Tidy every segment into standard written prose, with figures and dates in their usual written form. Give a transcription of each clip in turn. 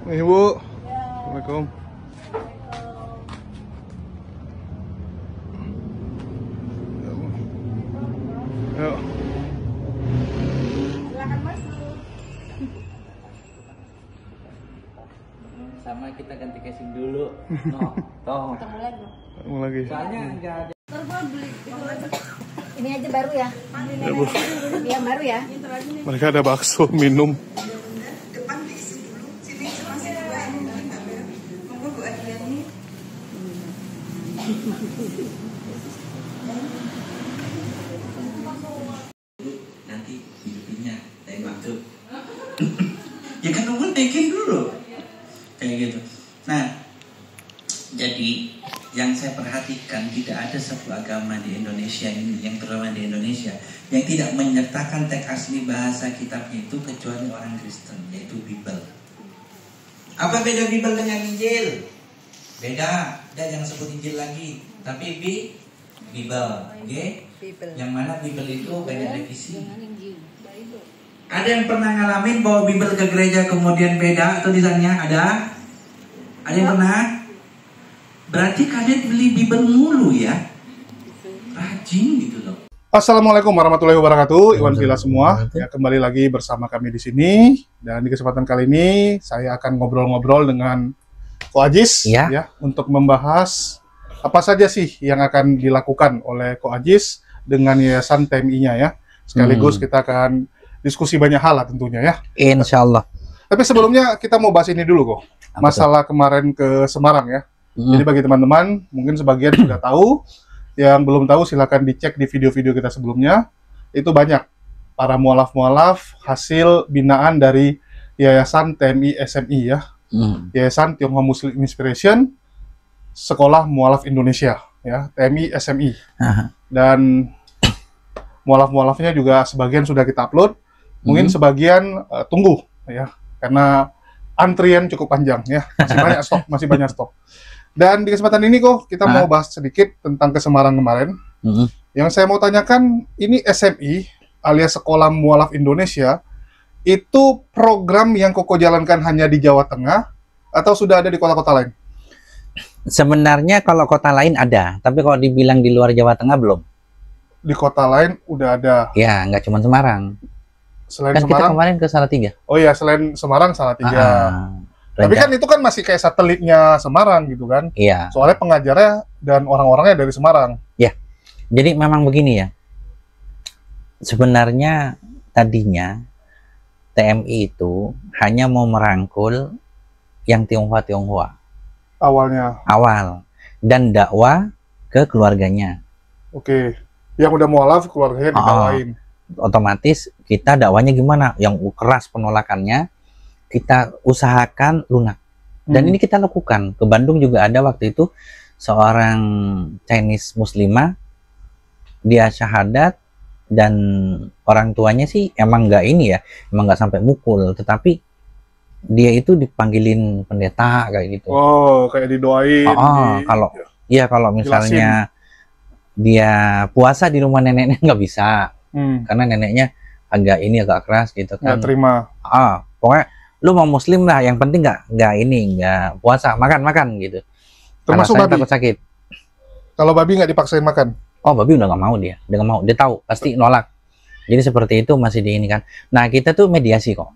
Ibu. Assalamualaikum. Yuk. Silakan masuk. Sama kita ganti casing dulu. No, toh. Ketemu lagi. Ketemu lagi. Soalnya enggak ada. Ini aja baru ya. Ya, Bu. Yang baru ya. Mereka ada bakso, minum. Depan diisi dulu, sini masih dua ini nggak ber. Monggo Bu Adiani. Nanti hidupinnya lain waktu. Ya kan kamu naikin dulu. Kayak gitu. Nah, jadi yang saya perhatikan tidak ada satu agama di Indonesia ini, yang terutama di Indonesia, yang tidak menyertakan teks asli bahasa kitabnya itu kecuali orang Kristen, yaitu Bible. Apa beda Bible dengan Injil? Beda, dan yang sebut Injil lagi, tapi Bible, oke? Yang mana Bible itu banyak revisi. Ada yang pernah ngalamin bawa Bible ke gereja kemudian beda tulisannya? Ada? Ada yang pernah? Berarti kalian beli Bible mulu ya? Rajin gitu loh. Assalamualaikum warahmatullahi wabarakatuh, Iwan Villa semua. Ya, kembali lagi bersama kami di sini. Dan di kesempatan kali ini saya akan ngobrol-ngobrol dengan Ko Ajis ya, untuk membahas apa saja sih yang akan dilakukan oleh Ko Ajis dengan Yayasan TMI-nya ya. Sekaligus kita akan diskusi banyak hal lah tentunya ya. Insya Allah. Tapi sebelumnya kita mau bahas ini dulu kok. Masalah kemarin ke Semarang ya. Jadi bagi teman-teman mungkin sebagian sudah tahu, yang belum tahu silakan dicek di video-video kita sebelumnya. Itu banyak para mualaf-mualaf hasil binaan dari Yayasan TMI SMI ya. Yayasan Tionghoa Muslim Inspiration Sekolah Mualaf Indonesia ya, TMI SMI. Dan mualaf-mualafnya juga sebagian sudah kita upload. Mungkin sebagian tunggu ya, karena antrian cukup panjang ya. Masih banyak stok. Dan di kesempatan ini kok kita mau bahas sedikit tentang ke Semarang kemarin. Yang saya mau tanyakan, ini SMI alias Sekolah Mualaf Indonesia itu program yang Koko jalankan hanya di Jawa Tengah atau sudah ada di kota-kota lain? Sebenarnya kalau kota lain ada, tapi kalau dibilang di luar Jawa Tengah belum. Di kota lain udah ada. Ya, nggak cuma Semarang. Selain Kan Semarang? kita kemarin ke Salatiga. Oh iya, selain Semarang Salatiga. Tapi kan itu kan masih kayak satelitnya Semarang gitu kan? Iya. Soalnya pengajarnya dan orang-orangnya dari Semarang. Ya, jadi memang begini ya. Sebenarnya tadinya TMI itu hanya mau merangkul yang Tionghoa Awalnya. awal dan dakwah ke keluarganya. Oke. Yang udah mualaf keluarganya dikalahin. Otomatis kita dakwanya gimana? Yang keras penolakannya kita usahakan lunak. Dan ini kita lakukan. Ke Bandung juga ada waktu itu seorang Chinese muslimah, dia syahadat, dan orang tuanya sih emang nggak ini ya, emang nggak sampai mukul, tetapi dia itu dipanggilin pendeta kayak gitu. Oh, kayak didoain. Kalau misalnya dia puasa di rumah neneknya nggak bisa, karena neneknya agak keras gitu kan. Nggak terima. Pokoknya lu mau muslim lah, yang penting nggak puasa, makan gitu. Termasuk babi. Takut sakit. Kalau babi nggak dipaksain makan? Oh, babi udah nggak mau dia mau, dia tahu pasti nolak. Jadi seperti itu masih di ini kan. Nah, kita tuh mediasi kok,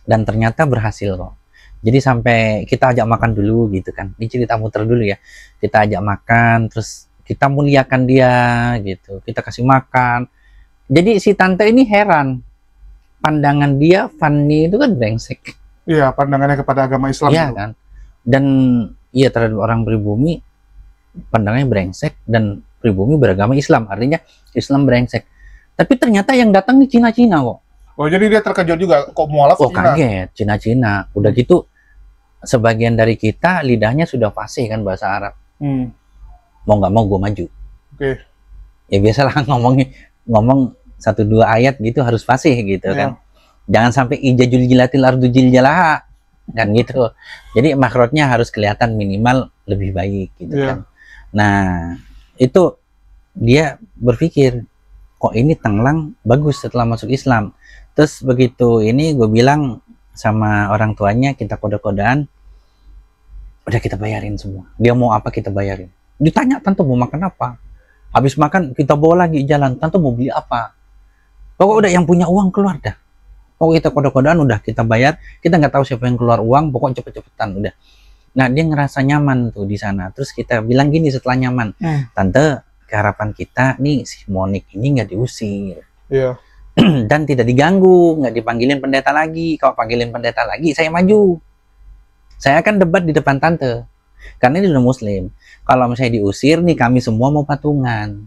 dan ternyata berhasil kok. Jadi sampai kita ajak makan dulu gitu kan. Ini cerita muter dulu ya. Kita ajak makan, terus kita muliakan dia gitu. Kita kasih makan. Jadi si tante ini heran. Pandangan dia, Fanny itu kan brengsek. Iya, pandangannya kepada agama Islam. Iya kan. Dan iya terhadap orang pribumi, pandangannya brengsek, dan pribumi beragama Islam. Artinya Islam brengsek. Tapi ternyata yang datang di Cina-Cina kok. Oh, jadi dia terkejut juga. Kok mualaf Cina? Kaget. Cina-Cina. Udah gitu, sebagian dari kita lidahnya sudah fasih kan bahasa Arab. Mau nggak mau gue maju. Oke. Ya biasalah ngomong 1-2 ayat gitu harus fasih gitu kan. Jangan sampai ijajul jilatil ardu jiljalaha kan gitu. Jadi makrotnya harus kelihatan minimal lebih baik gitu kan. Nah, itu dia berpikir kok ini Tenglang bagus setelah masuk Islam. Terus begitu ini gue bilang sama orang tuanya, kita kode-kodean, udah kita bayarin semua. Dia mau apa kita bayarin. Ditanya tante mau makan apa, habis makan kita bawa lagi jalan, tante mau beli apa. Pokoknya udah yang punya uang keluar dah. Pokoknya kita kode-kodean udah kita bayar, kita nggak tahu siapa yang keluar uang, pokoknya cepet-cepetan udah. Nah dia ngerasa nyaman tuh di sana. Terus kita bilang gini setelah nyaman, tante, keharapan kita nih si Monik ini nggak diusir. Iya. Dan tidak diganggu, nggak dipanggilin pendeta lagi. Kalau panggilin pendeta lagi, saya maju. Saya akan debat di depan tante. Karena ini udah muslim. Kalau misalnya diusir nih, kami semua mau patungan.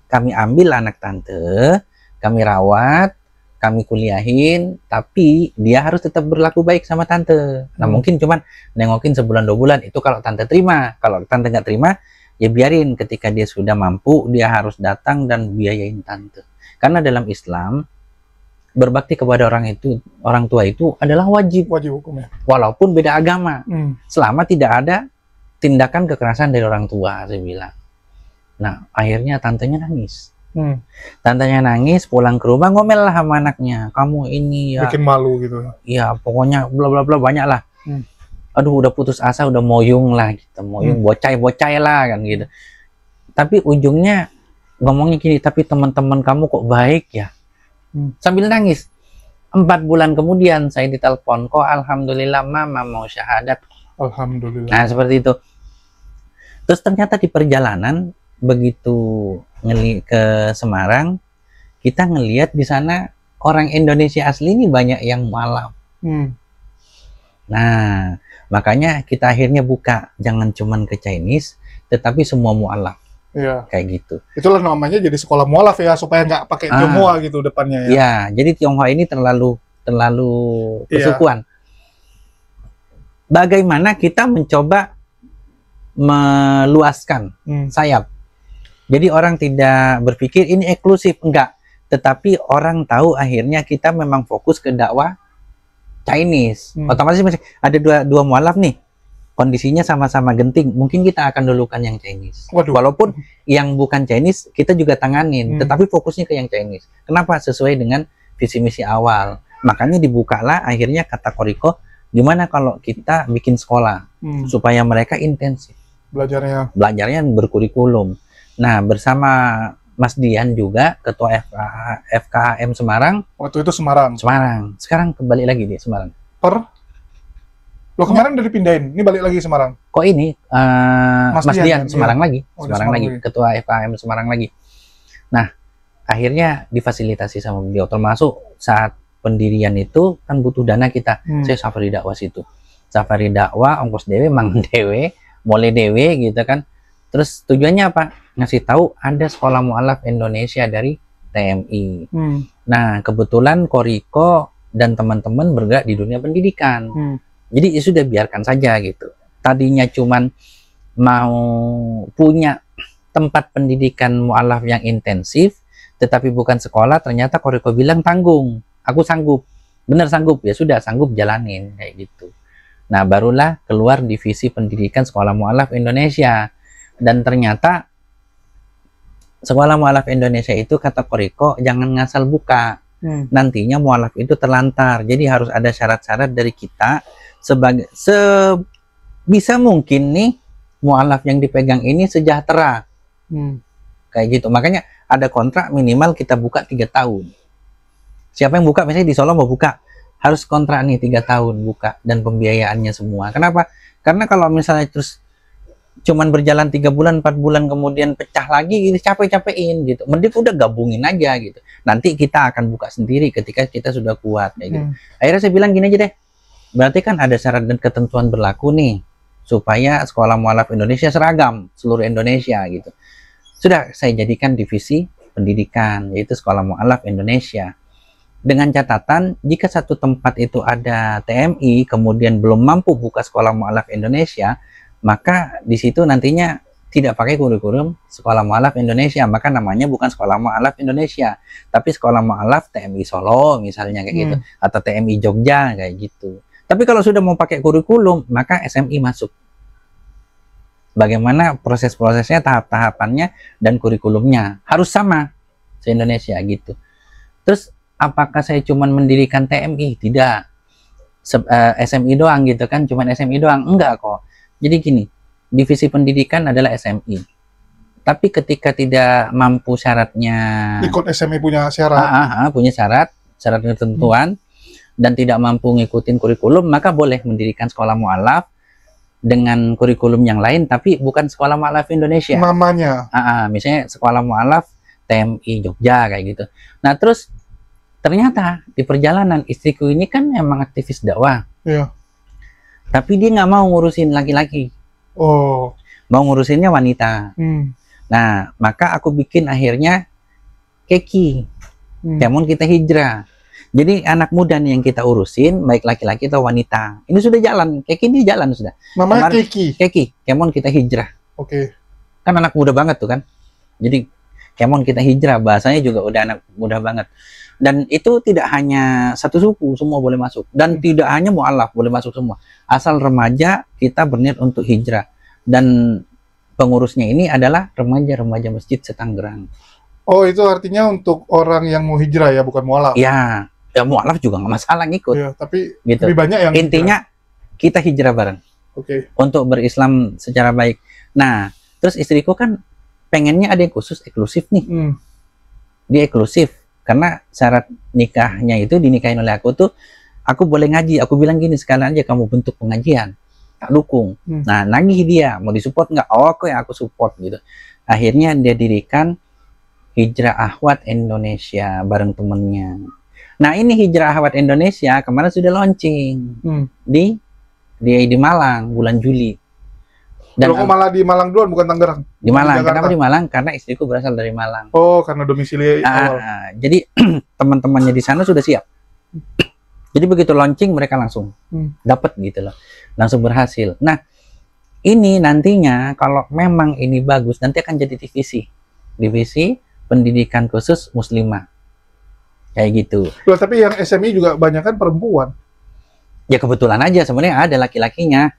Kami ambil anak tante, kami rawat, kami kuliahin, tapi dia harus tetap berlaku baik sama tante. Nah mungkin cuman nengokin sebulan 2 bulan, itu kalau tante terima. Kalau tante nggak terima, ya biarin, ketika dia sudah mampu, dia harus datang dan biayain tante. Karena dalam Islam, berbakti kepada orang tua itu adalah wajib. Wajib hukumnya. Walaupun beda agama. Selama tidak ada tindakan kekerasan dari orang tua, saya bilang. Nah, akhirnya tantenya nangis. Tantenya nangis, pulang ke rumah ngomel lah sama anaknya. Kamu ini ya. Bikin malu gitu. Ya, pokoknya bla bla bla banyak lah. Aduh, udah putus asa, udah moyung lah gitu, moyung bocai-bocai lah kan gitu. Tapi ujungnya ngomongnya gini, tapi teman-teman kamu kok baik ya. Sambil nangis. 4 bulan kemudian saya ditelepon, kok alhamdulillah mama mau syahadat. Alhamdulillah. Nah seperti itu. Terus ternyata di perjalanan begitu ke Semarang, kita ngelihat di sana orang Indonesia asli ini banyak yang mualaf. Nah makanya kita akhirnya buka, jangan cuman ke Chinese, tetapi semua mualaf. Iya. Kayak gitu. Itulah namanya jadi sekolah mualaf ya, supaya nggak pakai Tionghoa gitu depannya ya. Iya, jadi Tionghoa ini terlalu kesukuan. Bagaimana kita mencoba meluaskan sayap. Jadi orang tidak berpikir ini eksklusif, enggak. Tetapi orang tahu akhirnya kita memang fokus ke dakwah Chinese. Otomatis masih ada dua mualaf nih. Kondisinya sama-sama genting, mungkin kita akan dulukan yang Chinese. Walaupun yang bukan Chinese kita juga tanganin, tetapi fokusnya ke yang Chinese. Kenapa? Sesuai dengan visi misi awal. Makanya dibukalah akhirnya kata Koriko, gimana kalau kita bikin sekolah supaya mereka intensif belajarnya berkurikulum. Nah bersama Mas Dian juga, ketua FKM Semarang. Waktu itu Semarang. Sekarang kembali lagi di Semarang. Lo kemarin udah dipindahin, ini balik lagi Semarang. Kok ini Mas Dian Semarang lagi, Semarang lagi, ketua FKM Semarang lagi. Nah, akhirnya difasilitasi sama beliau, termasuk saat pendirian itu kan butuh dana kita. Saya safari dakwah situ. Safari dakwah, ongkos dewe, mang dewe, mulai dewe gitu kan. Terus tujuannya apa? Ngasih tahu ada sekolah mualaf Indonesia dari TMI. Nah, kebetulan Koriko dan teman-teman bergerak di dunia pendidikan. Jadi ya sudah biarkan saja gitu. Tadinya cuman mau punya tempat pendidikan mualaf yang intensif, tetapi bukan sekolah. Ternyata Koriko bilang tanggung, aku sanggup, bener sanggup, ya sudah sanggup jalanin kayak gitu. Nah barulah keluar divisi pendidikan sekolah mualaf Indonesia. Dan ternyata sekolah mualaf Indonesia itu kata Koriko jangan ngasal buka. Nantinya mualaf itu terlantar. Jadi harus ada syarat-syarat dari kita. Sebisa mungkin nih mualaf yang dipegang ini sejahtera, kayak gitu. Makanya ada kontrak minimal kita buka 3 tahun. Siapa yang buka, misalnya di Solo mau buka, harus kontrak nih 3 tahun buka dan pembiayaannya semua. Kenapa? Karena kalau misalnya terus cuman berjalan 3 bulan 4 bulan kemudian pecah lagi, ini capek-capekin gitu. Mending udah gabungin aja gitu. Nanti kita akan buka sendiri ketika kita sudah kuat kayak gitu. Akhirnya saya bilang gini aja deh. Berarti kan ada syarat dan ketentuan berlaku nih supaya sekolah mualaf Indonesia seragam seluruh Indonesia gitu. Sudah saya jadikan divisi pendidikan, yaitu sekolah mualaf Indonesia. Dengan catatan jika satu tempat itu ada TMI kemudian belum mampu buka sekolah mualaf Indonesia, maka di situ nantinya tidak pakai kurikulum sekolah mualaf Indonesia, maka namanya bukan sekolah mualaf Indonesia, tapi sekolah mualaf TMI Solo misalnya kayak gitu, atau TMI Jogja kayak gitu. Tapi kalau sudah mau pakai kurikulum, maka SMI masuk. Bagaimana proses-prosesnya, tahap-tahapannya, dan kurikulumnya harus sama se-Indonesia gitu. Terus apakah saya cuma mendirikan TMI? Tidak. SMI doang gitu kan, cuman SMI doang, enggak kok. Jadi gini, divisi pendidikan adalah SMI, tapi ketika tidak mampu syaratnya, ikut SMI punya syarat, punya syarat ketentuan, dan tidak mampu ngikutin kurikulum, maka boleh mendirikan sekolah mualaf dengan kurikulum yang lain, tapi bukan sekolah mualaf Indonesia namanya. Misalnya sekolah mualaf TMI Jogja kayak gitu. Nah terus ternyata di perjalanan istriku ini kan emang aktivis dakwah, Iya. tapi dia nggak mau ngurusin laki-laki, mau ngurusinnya wanita. Nah maka aku bikin akhirnya Keki, namun kita hijrah. Jadi anak muda nih yang kita urusin, baik laki-laki atau wanita. Ini sudah jalan, Keki ini jalan sudah. Namanya Keki. Keki, Kemon kita hijrah. Oke. Kan anak muda banget tuh kan. Jadi Kemon kita hijrah, bahasanya juga udah anak muda banget. Dan itu tidak hanya satu suku, semua boleh masuk. Dan tidak hanya mualaf, boleh masuk semua. Asal remaja, kita berniat untuk hijrah. Dan pengurusnya ini adalah remaja-remaja Masjid Setanggerang. Oh, itu artinya untuk orang yang mau hijrah ya, bukan mualaf. Ya mualaf juga nggak masalah ngikut. Iya, tapi gitu. lebih banyak yang intinya hijrah. Kita hijrah bareng. Oke. Untuk berislam secara baik. Nah, terus istriku kan pengennya ada yang khusus eksklusif nih. Dia eksklusif karena syarat nikahnya itu dinikahin oleh aku tuh, aku boleh ngaji. Aku bilang gini, sekalian aja kamu bentuk pengajian, tak dukung. Nah, nagih dia mau disupport nggak? Oh, oke, aku support gitu. Akhirnya dia dirikan Hijrah Akhwat Indonesia bareng temennya. Nah ini Hijrah Akhwat Indonesia kemarin sudah launching di Malang bulan Juli. Dan kok malah di Malang duluan bukan Tangerang? Di Malang. Kenapa di Malang? Karena istriku berasal dari Malang. Oh, karena domisili awal. Jadi teman-temannya di sana sudah siap. Jadi begitu launching mereka langsung dapat gitu loh, langsung berhasil. Nah ini nantinya kalau memang ini bagus nanti akan jadi divisi pendidikan khusus muslimah. Kayak gitu. Loh, tapi yang SMI juga banyak kan perempuan. Ya kebetulan aja sebenarnya ada laki-lakinya.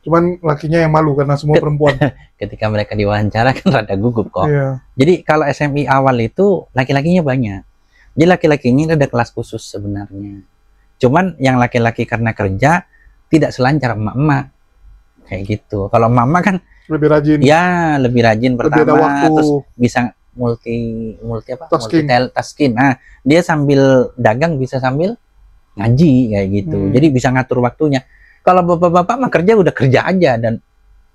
Cuman lakinya yang malu karena semua perempuan. Ketika mereka diwawancara kan rada gugup kok. Iya. Jadi kalau SMI awal itu laki-lakinya banyak. Jadi laki-lakinya ada kelas khusus sebenarnya. Cuman yang laki-laki karena kerja tidak selancar emak-emak. Kayak gitu. Kalau emak-emak kan lebih rajin. Ya, lebih rajin pertama. Lebih ada waktu. Terus bisa multitasking. Nah, dia sambil dagang bisa sambil ngaji kayak gitu. Jadi bisa ngatur waktunya. Kalau bapak-bapak mah kerja udah kerja aja, dan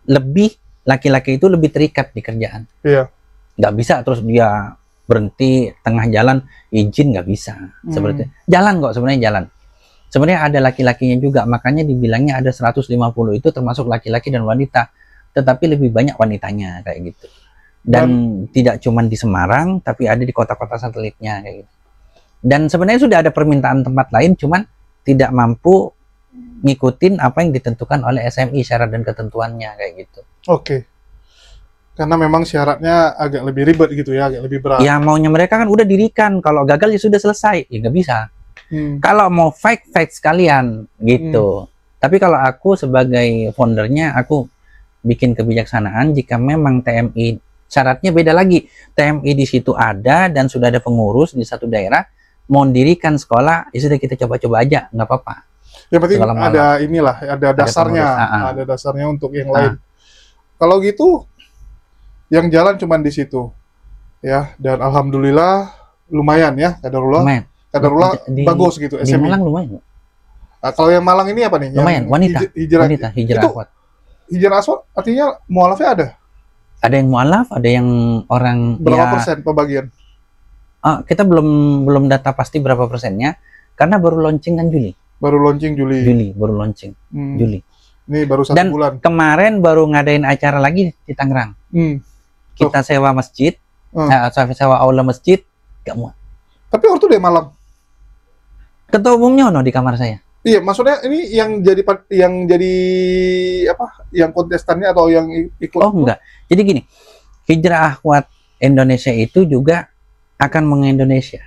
lebih laki-laki itu lebih terikat di kerjaan. Iya. Nggak bisa terus dia berhenti tengah jalan izin, nggak bisa. Seperti jalan kok sebenarnya jalan. Sebenarnya ada laki-lakinya juga, makanya dibilangnya ada 150 itu termasuk laki-laki dan wanita. Tetapi lebih banyak wanitanya kayak gitu. Dan tidak cuma di Semarang, tapi ada di kota-kota satelitnya kayak gitu. Dan sebenarnya sudah ada permintaan tempat lain, cuman tidak mampu ngikutin apa yang ditentukan oleh SMI syarat dan ketentuannya kayak gitu. Oke. Karena memang syaratnya agak lebih ribet gitu ya, agak lebih berat. Ya maunya mereka kan udah dirikan, kalau gagal ya sudah selesai, ya nggak bisa. Kalau mau fight sekalian gitu. Tapi kalau aku sebagai foundernya, aku bikin kebijaksanaan jika memang TMI syaratnya beda lagi. TMI di situ ada dan sudah ada pengurus di satu daerah mau mendirikan sekolah, ya sudah kita coba-coba aja, nggak apa-apa. Yang penting ada inilah, ada dasarnya, ada dasarnya untuk yang lain. Kalau gitu, yang jalan cuma di situ, ya. Dan alhamdulillah lumayan ya, kadarullah bagus gitu. Di Malang lumayan. Nah, kalau yang Malang ini apa nih? Lumayan, yang hijrah Akhwat. Hijrah Akhwat artinya mualafnya ada? Ada yang mualaf, ada yang orang. Berapa persen pembagian? Kita belum data pasti berapa persennya, karena baru launching kan Juli. Baru launching Juli. Baru launching Juli. Ini baru 1 bulan. Dan kemarin baru ngadain acara lagi di Tangerang. Kita sewa masjid, sewa aula masjid, gak muat. Tapi waktu di Malang. Ketua umumnya di kamar saya. Iya, maksudnya ini yang jadi apa? Yang kontestannya atau yang ikut? Oh enggak. Jadi gini, Hijrah Akhwat Indonesia itu juga akan mengindonesia.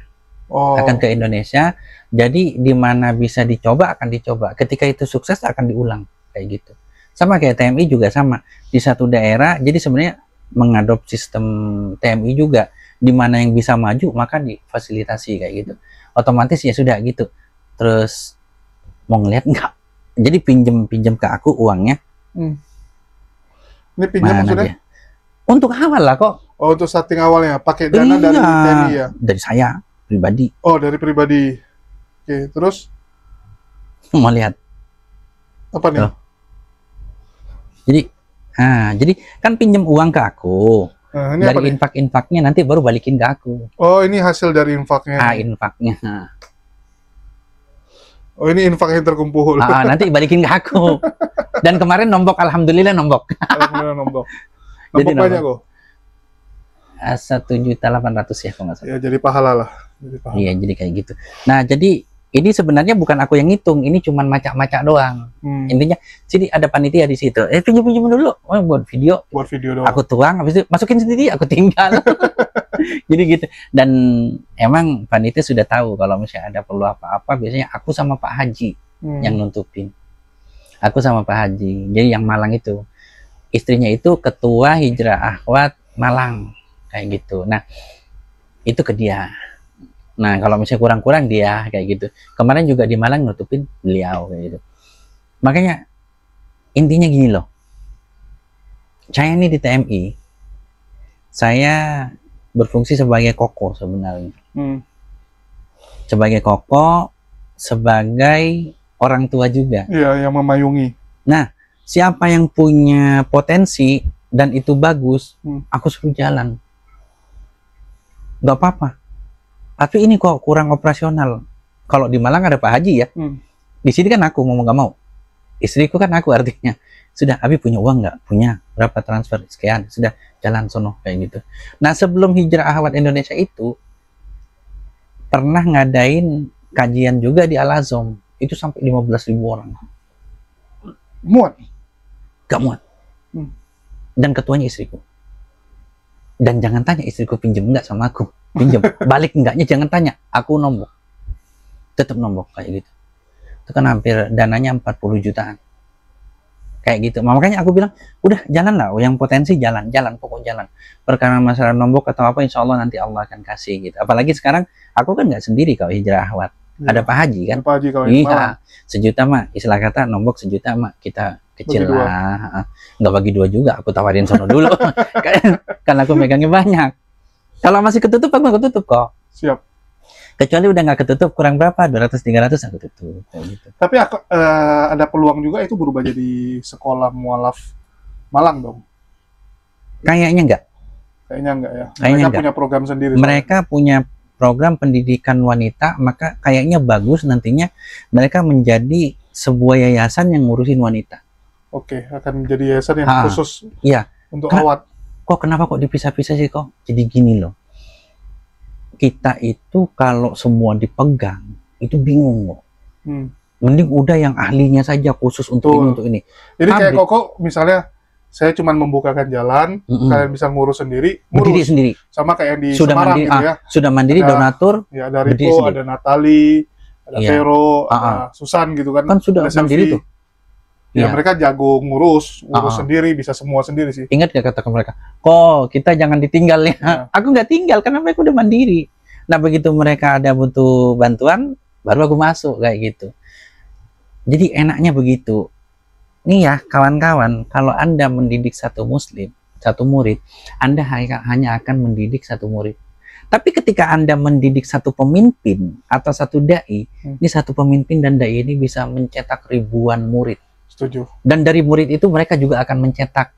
Akan ke Indonesia. Jadi di mana bisa dicoba akan dicoba. Ketika itu sukses akan diulang kayak gitu. Sama kayak TMI juga sama. Di satu daerah, jadi sebenarnya mengadop sistem TMI juga. Di mana yang bisa maju maka difasilitasi kayak gitu. Otomatis ya sudah gitu. Terus mau ngeliat nggak? Jadi pinjem ke aku uangnya. Ini pinjam maksudnya? Dia? Untuk awal lah kok. Oh, untuk starting awalnya, pakai dana dari TNI ya? Dari saya pribadi. Oh, dari pribadi. Oke, terus? Mau lihat? Apa nih? Tuh. Jadi kan pinjem uang ke aku. Ini dari infak-infaknya nanti baru balikin ke aku. Oh, ini hasil dari infaknya. Infaknya. Oh, ini infak yang terkumpul. Nanti balikin ke aku. Dan kemarin nombok, alhamdulillah nombok. Alhamdulillah nombok. Nombok banyak kok. 1.800.000 ya kalau nggak salah. Ya, jadi pahala lah. Iya, jadi kayak gitu. Nah, jadi ini sebenarnya bukan aku yang ngitung, ini cuma macak-macak doang. Intinya, sini ada panitia di situ. Pinjam dulu, buat video. Buat video doang. Aku tuang, habis itu masukin sendiri, aku tinggal. Jadi gitu. Dan emang panitia sudah tahu kalau misalnya ada perlu apa-apa, biasanya aku sama Pak Haji yang nutupin. Aku sama Pak Haji. Jadi yang Malang itu, istrinya itu ketua Hijrah Akhwat Malang. Kayak gitu. Nah, itu ke dia. Nah, kalau misalnya kurang-kurang dia kayak gitu. Kemarin juga di Malang nutupin beliau kayak gitu. Makanya intinya gini loh. Saya ini di TMI, saya berfungsi sebagai koko sebenarnya. Sebagai koko, sebagai orang tua juga. Iya, yang memayungi. Nah, siapa yang punya potensi dan itu bagus, aku suruh jalan. Nggak apa-apa. Tapi ini kok kurang operasional. Kalau di Malang ada Pak Haji ya. Di sini kan aku mau nggak mau. Istriku kan aku artinya. Sudah, Abi punya uang nggak? Punya. Berapa transfer? Sekian. Sudah, jalan sono kayak gitu. Nah, sebelum Hijrah Akhwat Indonesia itu pernah ngadain kajian juga di Al-Azom. Itu sampai 15.000 orang. Muat? Gak muat. Dan ketuanya istriku. Dan jangan tanya istriku pinjem enggak sama aku. Pinjem. Balik enggaknya jangan tanya. Aku nombok. Tetap nombok kayak gitu. Itu kan hampir dananya 40 jutaan. Kayak gitu. Makanya aku bilang, udah jalan lah. Yang potensi jalan. Pokok jalan. Perkara masalah nombok atau apa, insya Allah nanti Allah akan kasih gitu. Apalagi sekarang, aku kan nggak sendiri kalau Hijrah Akhwat. Ada Pak Haji kan? Pak Haji kalau iya, 1 juta mak. Istilah kata nombok 1 juta mak. Kita kecil lah, nggak bagi 2 juga, aku tawarin sono dulu. Karena aku megangnya banyak. Kalau masih ketutup, aku ketutup kok. Siap. Kecuali udah nggak ketutup, kurang berapa, 200-300 aku tutup. Gitu. Tapi ada peluang juga itu berubah jadi sekolah mualaf Malang dong? Kayaknya enggak. Kayaknya enggak ya. Kayaknya mereka punya program sendiri. Mereka punya program pendidikan wanita, maka kayaknya bagus nantinya mereka menjadi sebuah yayasan yang ngurusin wanita. Oke, akan menjadi yayasan yang khusus untuk awat. Kok kenapa kok dipisah-pisah sih kok? Jadi gini loh. Kita itu kalau semua dipegang, itu bingung kok. Mending udah yang ahlinya saja khusus untuk ini, untuk ini. Jadi kayak Koko misalnya, saya cuma membukakan jalan, kalian bisa ngurus sendiri, berdiri sendiri. Sama kayak di sudah Semarang mandiri, gitu ya. Sudah mandiri, donatur. Ya, ada Rico, ada Natali, ada Vero, ada Susan gitu kan. Kan sudah mandiri tuh. Ya, mereka jago ngurus sendiri, bisa semua sendiri sih. Ingat gak kata mereka, kok kita jangan ditinggal ya. Aku nggak tinggal karena mereka udah mandiri. Nah, begitu mereka ada butuh bantuan, baru aku masuk kayak gitu. Jadi enaknya begitu. Nih ya kawan-kawan, kalau Anda mendidik satu muslim, satu murid, Anda hanya akan mendidik satu murid. Tapi ketika Anda mendidik satu pemimpin atau satu dai, ini satu pemimpin dan dai ini bisa mencetak ribuan murid. Setuju. Dan dari murid itu mereka juga akan mencetak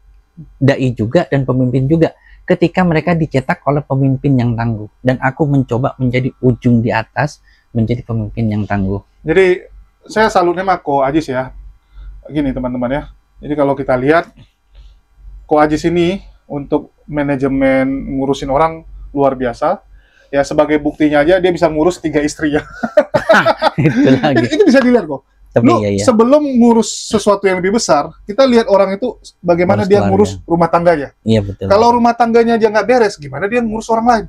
dai juga dan pemimpin juga. Ketika mereka dicetak oleh pemimpin yang tangguh. Dan aku mencoba menjadi ujung di atas, menjadi pemimpin yang tangguh. Jadi saya salutnya sama Ko Ajis ya. Gini teman-teman ya. Jadi kalau kita lihat Ko Ajis ini untuk manajemen ngurusin orang luar biasa. Ya sebagai buktinya aja dia bisa ngurus 3 istri ya. Itu lagi. Itu bisa dilihat kok. Lu sebelum ngurus sesuatu yang lebih besar, kita lihat orang itu bagaimana dia ngurus rumah tangganya. Iya betul. Kalau rumah tangganya aja nggak beres, gimana dia ngurus orang lain?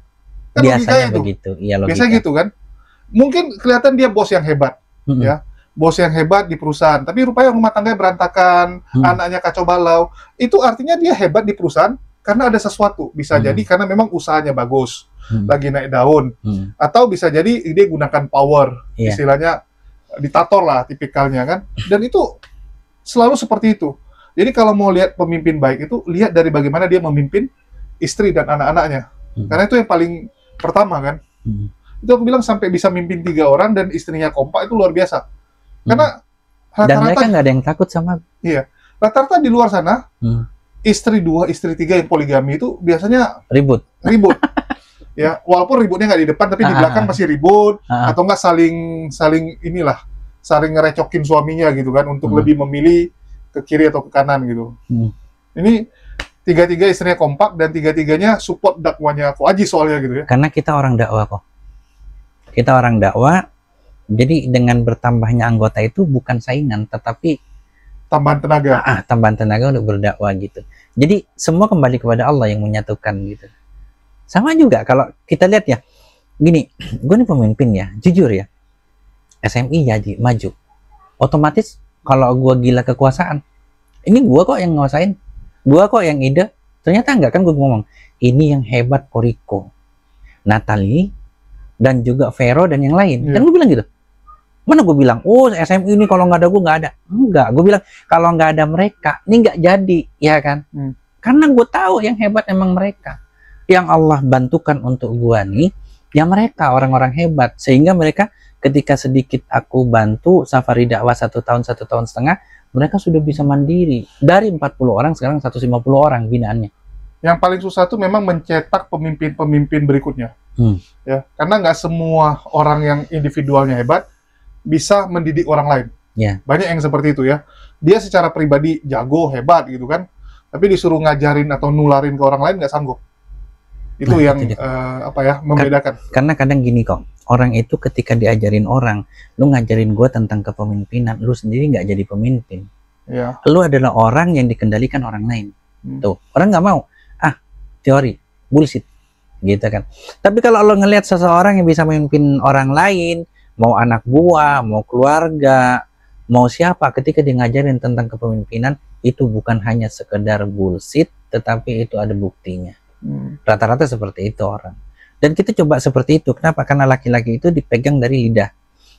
Kan biasanya begitu. Iya, biasanya gitu kan. Mungkin kelihatan dia bos yang hebat, ya, bos yang hebat di perusahaan. Tapi rupanya rumah tangganya berantakan, anaknya kacau balau. Itu artinya dia hebat di perusahaan karena ada sesuatu. Bisa jadi karena memang usahanya bagus, lagi naik daun, atau bisa jadi dia gunakan power, istilahnya diktator lah tipikalnya kan. Dan itu selalu seperti itu. Jadi kalau mau lihat pemimpin baik itu, lihat dari bagaimana dia memimpin istri dan anak-anaknya. Karena itu yang paling pertama kan. Itu aku bilang sampai bisa mimpin 3 orang dan istrinya kompak itu luar biasa. Karena dan mereka nggak ada yang takut sama. Iya. Rata-rata di luar sana, istri 2, istri 3 yang poligami itu biasanya ribut. Ya, walaupun ributnya nggak di depan, tapi di belakang masih ribut, atau nggak saling ngerecokin suaminya gitu kan, untuk lebih memilih ke kiri atau ke kanan gitu. Ini 3-3 istrinya kompak dan 3-3-nya support dakwanya Ko Aji soalnya gitu ya. Karena kita orang dakwah kok. Kita orang dakwah, jadi dengan bertambahnya anggota itu bukan saingan, tetapi tambahan tenaga. Tambahan tenaga untuk berdakwah gitu. Jadi semua kembali kepada Allah yang menyatukan gitu. Sama juga kalau kita lihat ya, gini, gue nih pemimpin ya, jujur ya, SMI jadi maju. Otomatis kalau gue gila kekuasaan, ini gue kok yang nguasain, gue kok yang ide. Ternyata enggak kan, gue ngomong, ini yang hebat Koriko, Natali, dan juga Vero dan yang lain. Dan gue bilang gitu. Mana gue bilang, oh SMI ini kalau nggak ada gue nggak ada. Enggak, gue bilang kalau nggak ada mereka, ini nggak jadi, ya kan? Karena gue tahu yang hebat emang mereka. Yang Allah bantukan untuk gua nih, ya mereka orang-orang hebat, sehingga mereka ketika sedikit aku bantu safari dakwah 1 tahun 1,5 tahun, mereka sudah bisa mandiri dari 40 orang sekarang 150 orang binaannya. Yang paling susah tuh memang mencetak pemimpin-pemimpin berikutnya, ya, karena nggak semua orang yang individualnya hebat bisa mendidik orang lain. Banyak yang seperti itu ya, dia secara pribadi jago hebat gitu kan, tapi disuruh ngajarin atau nularin ke orang lain nggak sanggup. Itu yang membedakan. Karena kadang gini kok, orang itu ketika diajarin orang, lu ngajarin gue tentang kepemimpinan, lu sendiri nggak jadi pemimpin. Lu adalah orang yang dikendalikan orang lain. Tuh, orang nggak mau. Teori, bullshit, gitu kan. Tapi kalau lo ngelihat seseorang yang bisa memimpin orang lain, mau anak buah, mau keluarga, mau siapa, ketika dia ngajarin tentang kepemimpinan, itu bukan hanya sekedar bullshit, tetapi itu ada buktinya. Rata-rata seperti itu orang. Dan kita coba seperti itu. Kenapa? Karena laki-laki itu dipegang dari lidah.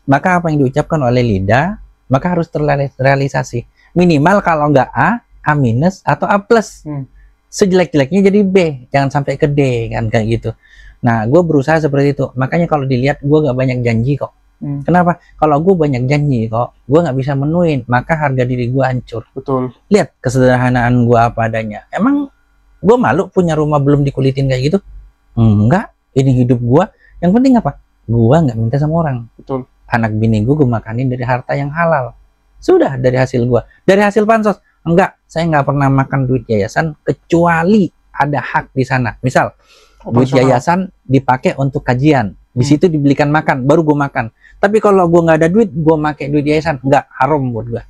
Maka apa yang diucapkan oleh lidah, maka harus terrealisasi. Minimal kalau nggak A minus atau A plus. Sejelek-jeleknya jadi B, jangan sampai ke D kan, kayak gitu. Nah, gue berusaha seperti itu. Makanya kalau dilihat gue nggak banyak janji kok. Kenapa? Kalau gue banyak janji kok, gue nggak bisa menuin, maka harga diri gue hancur. Betul. Lihat kesederhanaan gue apa adanya. Emang gue malu punya rumah belum dikulitin kayak gitu? Enggak, ini hidup gue. Yang penting apa? Gue nggak minta sama orang. Betul. Anak bini gue makanin dari harta yang halal. Sudah, dari hasil gue. Dari hasil pansos. Enggak, saya nggak pernah makan duit yayasan kecuali ada hak di sana. Misal, duit yayasan dipakai untuk kajian. Di situ dibelikan makan, baru gue makan. Tapi kalau gue nggak ada duit, gue pakai duit yayasan. Enggak, haram buat gue.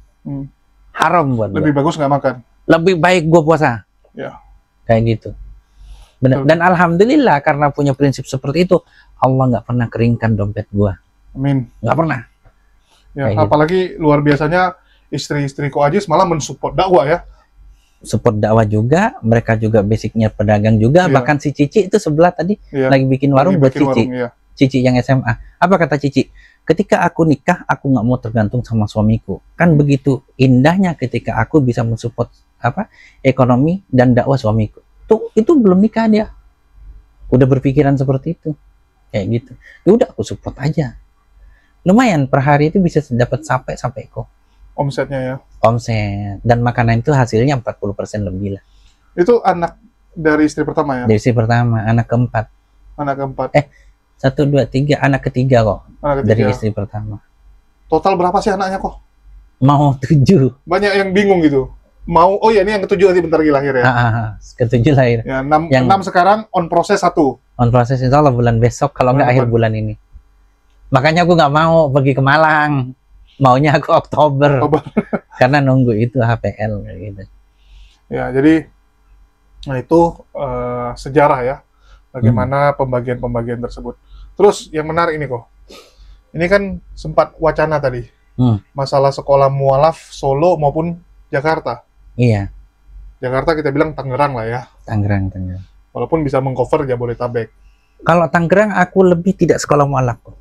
Haram buat gue. Lebih bagus nggak makan. Lebih baik gue puasa. Ya. Kayak gitu. Benar. Dan alhamdulillah karena punya prinsip seperti itu, Allah nggak pernah keringkan dompet gua. Amin. Nggak pernah. Ya, apalagi luar biasanya istri-istri Ko Ajis malah mensupport dakwah ya. Support dakwah juga, mereka juga basicnya pedagang juga. Bahkan si Cici itu sebelah tadi lagi bikin warung buat Cici. Cici yang SMA. Apa kata Cici? Ketika aku nikah, aku nggak mau tergantung sama suamiku. Kan begitu indahnya ketika aku bisa mensupport ekonomi dan dakwah suamiku. Tuh, itu belum nikah dia. Udah berpikiran seperti itu. Kayak gitu. Ya udah, aku support aja. Lumayan, per hari itu bisa dapat sampai kok. Omsetnya ya. Omset. Dan makanan itu hasilnya 40% lebih lah. Itu anak dari istri pertama ya? Dari istri pertama, anak keempat. Anak keempat. 1, 2, 3, anak ketiga kok. Anak ketiga. Dari istri pertama. Total berapa sih anaknya kok? Mau 7. Banyak yang bingung gitu. Mau, oh ya ini yang ke-7 nanti bentar lagi lahir ya? Ke-7 lahir. Ya, 6 sekarang on proses 1. On proses insya Allah bulan besok, kalau nggak akhir bulan ini. Makanya aku nggak mau pergi ke Malang. Maunya aku Oktober. Karena nunggu itu HPL gitu. Ya, jadi nah itu sejarah ya. Bagaimana pembagian-pembagian tersebut. Terus yang menarik ini kok. Ini kan sempat wacana tadi. Masalah sekolah mualaf Solo maupun Jakarta. Iya. Jakarta kita bilang Tangerang lah ya. Tangerang. Walaupun bisa mengcover Jabodetabek. Kalau Tangerang aku lebih tidak sekolah mualaf kok.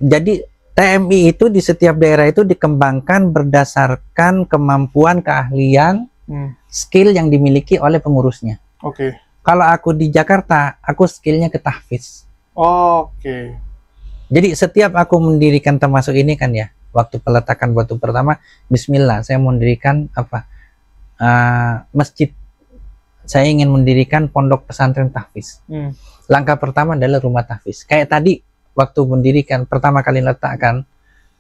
Jadi TMI itu di setiap daerah itu dikembangkan berdasarkan kemampuan, keahlian, skill yang dimiliki oleh pengurusnya. Oke. Kalau aku di Jakarta, aku skillnya ke tahfiz. Oke. Jadi setiap aku mendirikan, termasuk ini kan ya, waktu peletakan batu pertama, Bismillah, saya mendirikan apa? Masjid. Saya ingin mendirikan pondok pesantren tahfiz. Langkah pertama adalah rumah tahfiz. Kayak tadi waktu mendirikan pertama kali letakkan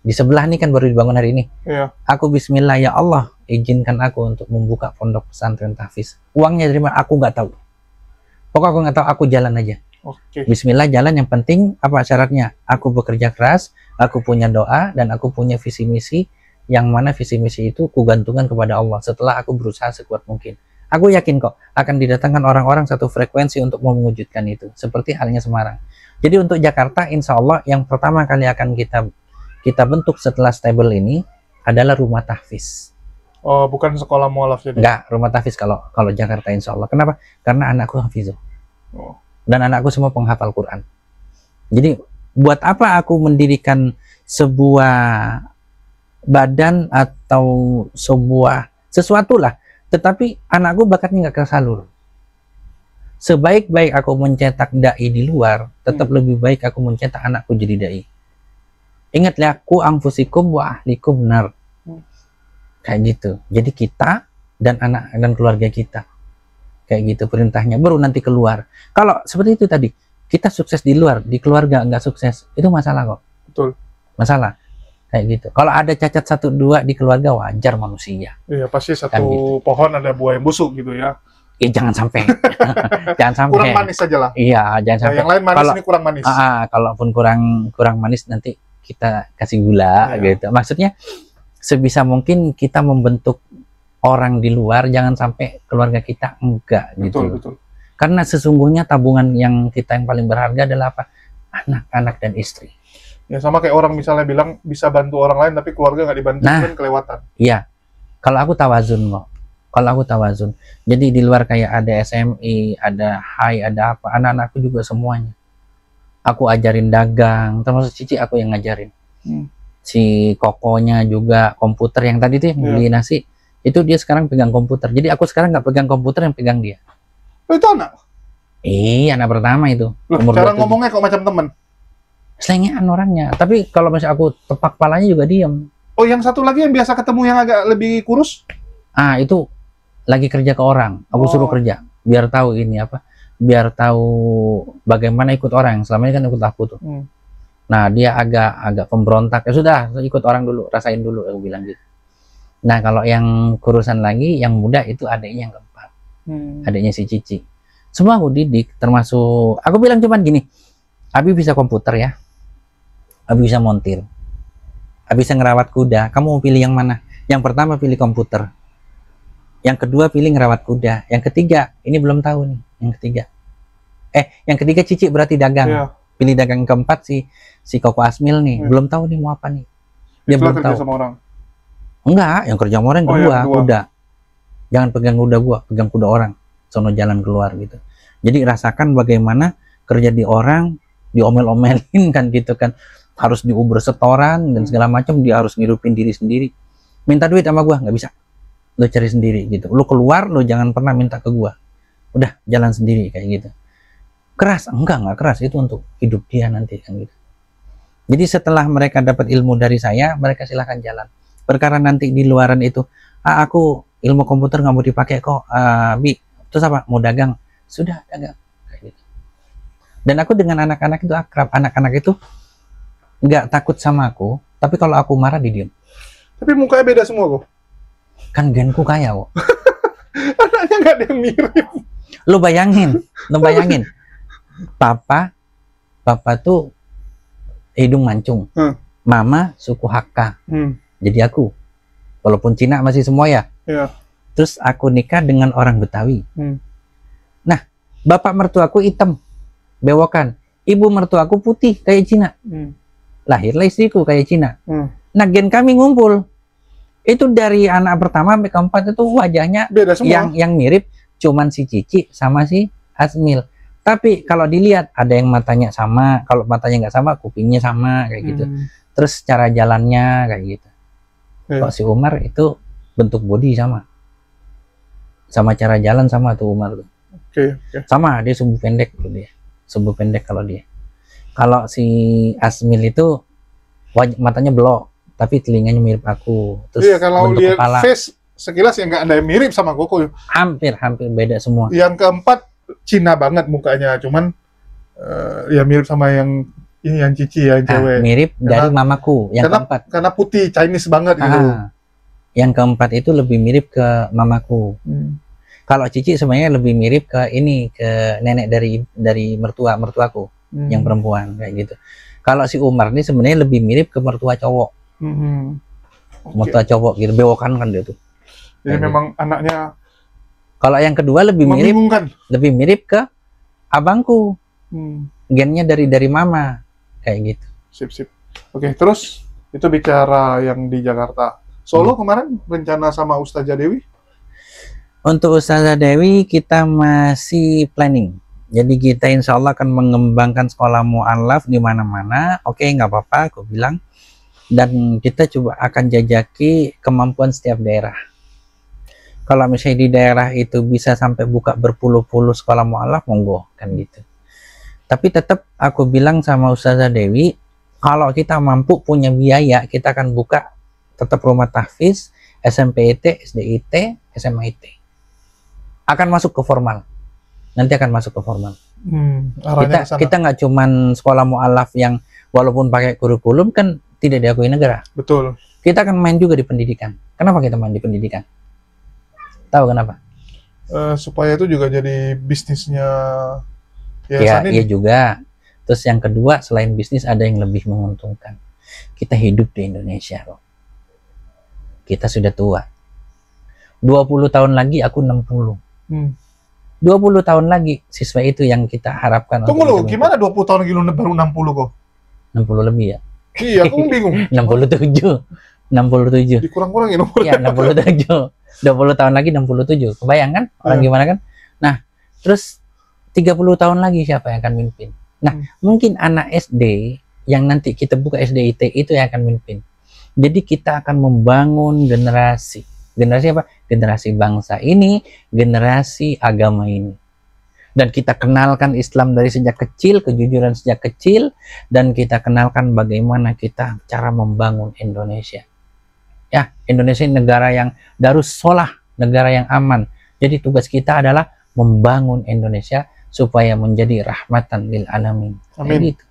di sebelah ini kan baru dibangun hari ini. Iya. Aku Bismillah, ya Allah izinkan aku untuk membuka pondok pesantren tahfiz. Uangnya dari mana? Aku nggak tahu. Pokoknya aku nggak tahu. Aku jalan aja. Oke. Bismillah, jalan. Yang penting apa syaratnya? Aku bekerja keras, aku punya doa, dan aku punya visi misi. Yang mana visi misi itu kugantungkan kepada Allah. Setelah aku berusaha sekuat mungkin. Aku yakin kok akan didatangkan orang-orang satu frekuensi untuk mewujudkan itu. Seperti halnya Semarang. Jadi untuk Jakarta, insya Allah yang pertama kali akan kita bentuk setelah stable ini adalah rumah tahfiz. Oh, bukan sekolah mualaf jadi? Enggak, rumah tahfiz kalau Jakarta insya Allah. Kenapa? Karena anakku hafiz. Oh. Dan anakku semua penghafal Quran. Jadi buat apa aku mendirikan sebuah badan atau sesuatu lah, tetapi anakku bakatnya nggak kesalur. Sebaik-baik aku mencetak dai di luar, tetap lebih baik aku mencetak anakku jadi dai. Ingatlah, ku anfusikum wa ahlikum nar. Kayak gitu. Jadi kita dan anak dan keluarga kita. Kayak gitu perintahnya, baru nanti keluar. Kalau seperti itu tadi, kita sukses di luar, di keluarga nggak sukses, itu masalah kok. Betul. Masalah. Kayak gitu. Kalau ada cacat 1-2 di keluarga, wajar manusia. Iya, pasti satu kan gitu. Pohon ada buah yang busuk gitu ya. Jangan sampai. Jangan sampai. Kurang manis saja lah. Iya, jangan sampai. Yang lain manis, ini kurang manis. Kalaupun kurang manis, nanti kita kasih gula gitu. Maksudnya sebisa mungkin kita membentuk orang di luar, jangan sampai keluarga kita enggak gitu. Betul. Karena sesungguhnya tabungan yang kita yang paling berharga adalah apa? Anak-anak dan istri. Ya sama kayak orang misalnya bilang bisa bantu orang lain tapi keluarga nggak dibantu, kan kelewatan. Iya. Kalau aku tawazun kok. Kalau aku tawazun. Jadi di luar kayak ada SMI, ada HAI, ada apa, anak-anakku juga semuanya. Aku ajarin dagang, termasuk Cici aku yang ngajarin. Si kokonya juga komputer yang tadi tuh yang beli nasi, itu dia sekarang pegang komputer. Jadi aku sekarang nggak pegang komputer, yang pegang dia. Itu anak? Iya, anak pertama itu. Loh, cara ngomongnya kok macam temen? Selengean orangnya. Tapi kalau misalnya aku tepak palanya juga diem. Oh, yang satu lagi yang biasa ketemu yang agak lebih kurus? Itu lagi kerja ke orang. Aku suruh kerja. Biar tahu ini apa. Biar tahu bagaimana ikut orang. Selama ini kan ikut aku tuh. Nah, dia agak pemberontak. Ya sudah, ikut orang dulu. Rasain dulu, aku bilang gitu. Nah, kalau yang kurusan lagi, yang muda itu adiknya yang keempat. Adiknya si Cici. Semua aku didik, termasuk... Aku bilang cuman gini, Abi bisa komputer ya. Abi bisa montir. Abi bisa ngerawat kuda. Kamu mau pilih yang mana? Yang pertama pilih komputer. Yang kedua pilih ngerawat kuda. Yang ketiga, ini belum tahu nih. Yang ketiga. Yang ketiga Cici berarti dagang. Yeah. Pilih dagang. Keempat si Koko Asmil nih. Yeah. Belum tahu nih mau apa nih. Dia belum tahu. Sama orang. Enggak, yang kerja sama orang kedua, kuda. Jangan pegang kuda gua, pegang kuda orang. Sono jalan keluar gitu. Jadi rasakan bagaimana kerja di orang, diomel-omelin kan gitu kan. Harus diuber setoran dan segala macam, dia harus ngirupin diri sendiri. Minta duit sama gua, nggak bisa. Lo cari sendiri gitu. Lo keluar, lo jangan pernah minta ke gua. Udah, jalan sendiri kayak gitu. Keras? Enggak keras. Itu untuk hidup dia nanti kan gitu. Jadi setelah mereka dapat ilmu dari saya, mereka silahkan jalan. Perkara nanti di luaran itu, aku ilmu komputer nggak mau dipakai kok, Bi. Terus apa? Mau dagang? Sudah, dagang. Kayak gitu. Dan aku dengan anak-anak itu akrab. Anak-anak itu nggak takut sama aku, tapi kalau aku marah didiem. Tapi mukanya beda semua kok. Kan genku kaya kok. Anaknya nggak ada yang mirip. Lo bayangin. Papa tuh hidung mancung. Mama suku Hakka. Jadi aku, walaupun Cina masih semua ya. Terus aku nikah dengan orang Betawi. Nah, bapak mertuaku hitam, bewokan. Ibu mertuaku putih kayak Cina. Lahirlah istriku kayak Cina. Nah, gen kami ngumpul. Itu dari anak pertama sampai keempat itu wajahnya beda semua. Yang mirip cuman si Cici sama si Asmil. Tapi kalau dilihat ada yang matanya sama, kalau matanya nggak sama, kupingnya sama kayak gitu. Terus cara jalannya kayak gitu. Kok si Umar itu bentuk body sama cara jalan sama tuh Umar tuh. Sama, dia sumbu pendek tuh dia. Sumbu pendek kalau dia. Kalau si Asmil itu matanya belok, tapi telinganya mirip aku. Terus iya, kalau bentuk lihat kepala face sekilas ya nggak ada yang mirip sama Koko. Hampir beda semua. Yang keempat Cina banget mukanya, cuman ya mirip sama yang ini, yang Cici, yang cewek. Mirip dari mamaku yang keempat. Karena putih, Chinese banget gitu. Yang keempat itu lebih mirip ke mamaku. Kalau Cici sebenarnya lebih mirip ke ini, ke nenek dari mertuaku yang perempuan kayak gitu. Kalau si Umar ini sebenarnya lebih mirip ke mertua cowok. Mertua cowok gitu, bewokan kan dia tuh. Jadi memang gitu. Anaknya. Kalau yang kedua lebih mirip ke abangku. Gennya dari mama kayak gitu. Sip. Oke, terus itu bicara yang di Jakarta. Solo kemarin rencana sama Ustazah Dewi? Untuk Ustazah Dewi kita masih planning. Jadi kita insya Allah akan mengembangkan sekolah mu'alaf di mana-mana. Oke, nggak apa-apa, aku bilang. Dan kita coba akan jajaki kemampuan setiap daerah. Kalau misalnya di daerah itu bisa sampai buka berpuluh-puluh sekolah mu'alaf, monggo kan gitu. Tapi tetap aku bilang sama Ustazah Dewi, kalau kita mampu punya biaya, kita akan buka tetap rumah tahfiz, SMPIT, SDIT, SMIT. Akan masuk ke formal. Nanti akan masuk ke formal. Kita nggak cuman sekolah mu'alaf yang walaupun pakai kurikulum kan tidak diakui negara. Betul. Kita akan main juga di pendidikan. Kenapa kita main di pendidikan? Tahu kenapa? Supaya itu juga jadi bisnisnya. Ya, iya juga. Terus yang kedua, selain bisnis ada yang lebih menguntungkan. Kita hidup di Indonesia loh. Kita sudah tua. 20 tahun lagi aku 60. 20 tahun lagi siswa itu yang kita harapkan. Tunggu lo, gimana 20 tahun lagi lu baru 60 kok? 60 lebih ya? Iya, aku bingung. 67. Dikurang-kurangin umurnya. Iya, 67. 20 tahun lagi 67. Kebayang kan? Orang gimana kan? Nah, terus 30 tahun lagi siapa yang akan mimpin? Nah, mungkin anak SD yang nanti kita buka SDIT itu yang akan mimpin. Jadi kita akan membangun generasi. Generasi apa? Generasi bangsa ini, generasi agama ini. Dan kita kenalkan Islam dari sejak kecil, kejujuran sejak kecil, dan kita kenalkan bagaimana kita cara membangun Indonesia. Ya, Indonesia ini negara yang darus sholah, negara yang aman. Jadi tugas kita adalah membangun Indonesia supaya menjadi rahmatan lil alamin. Amin. Gitu.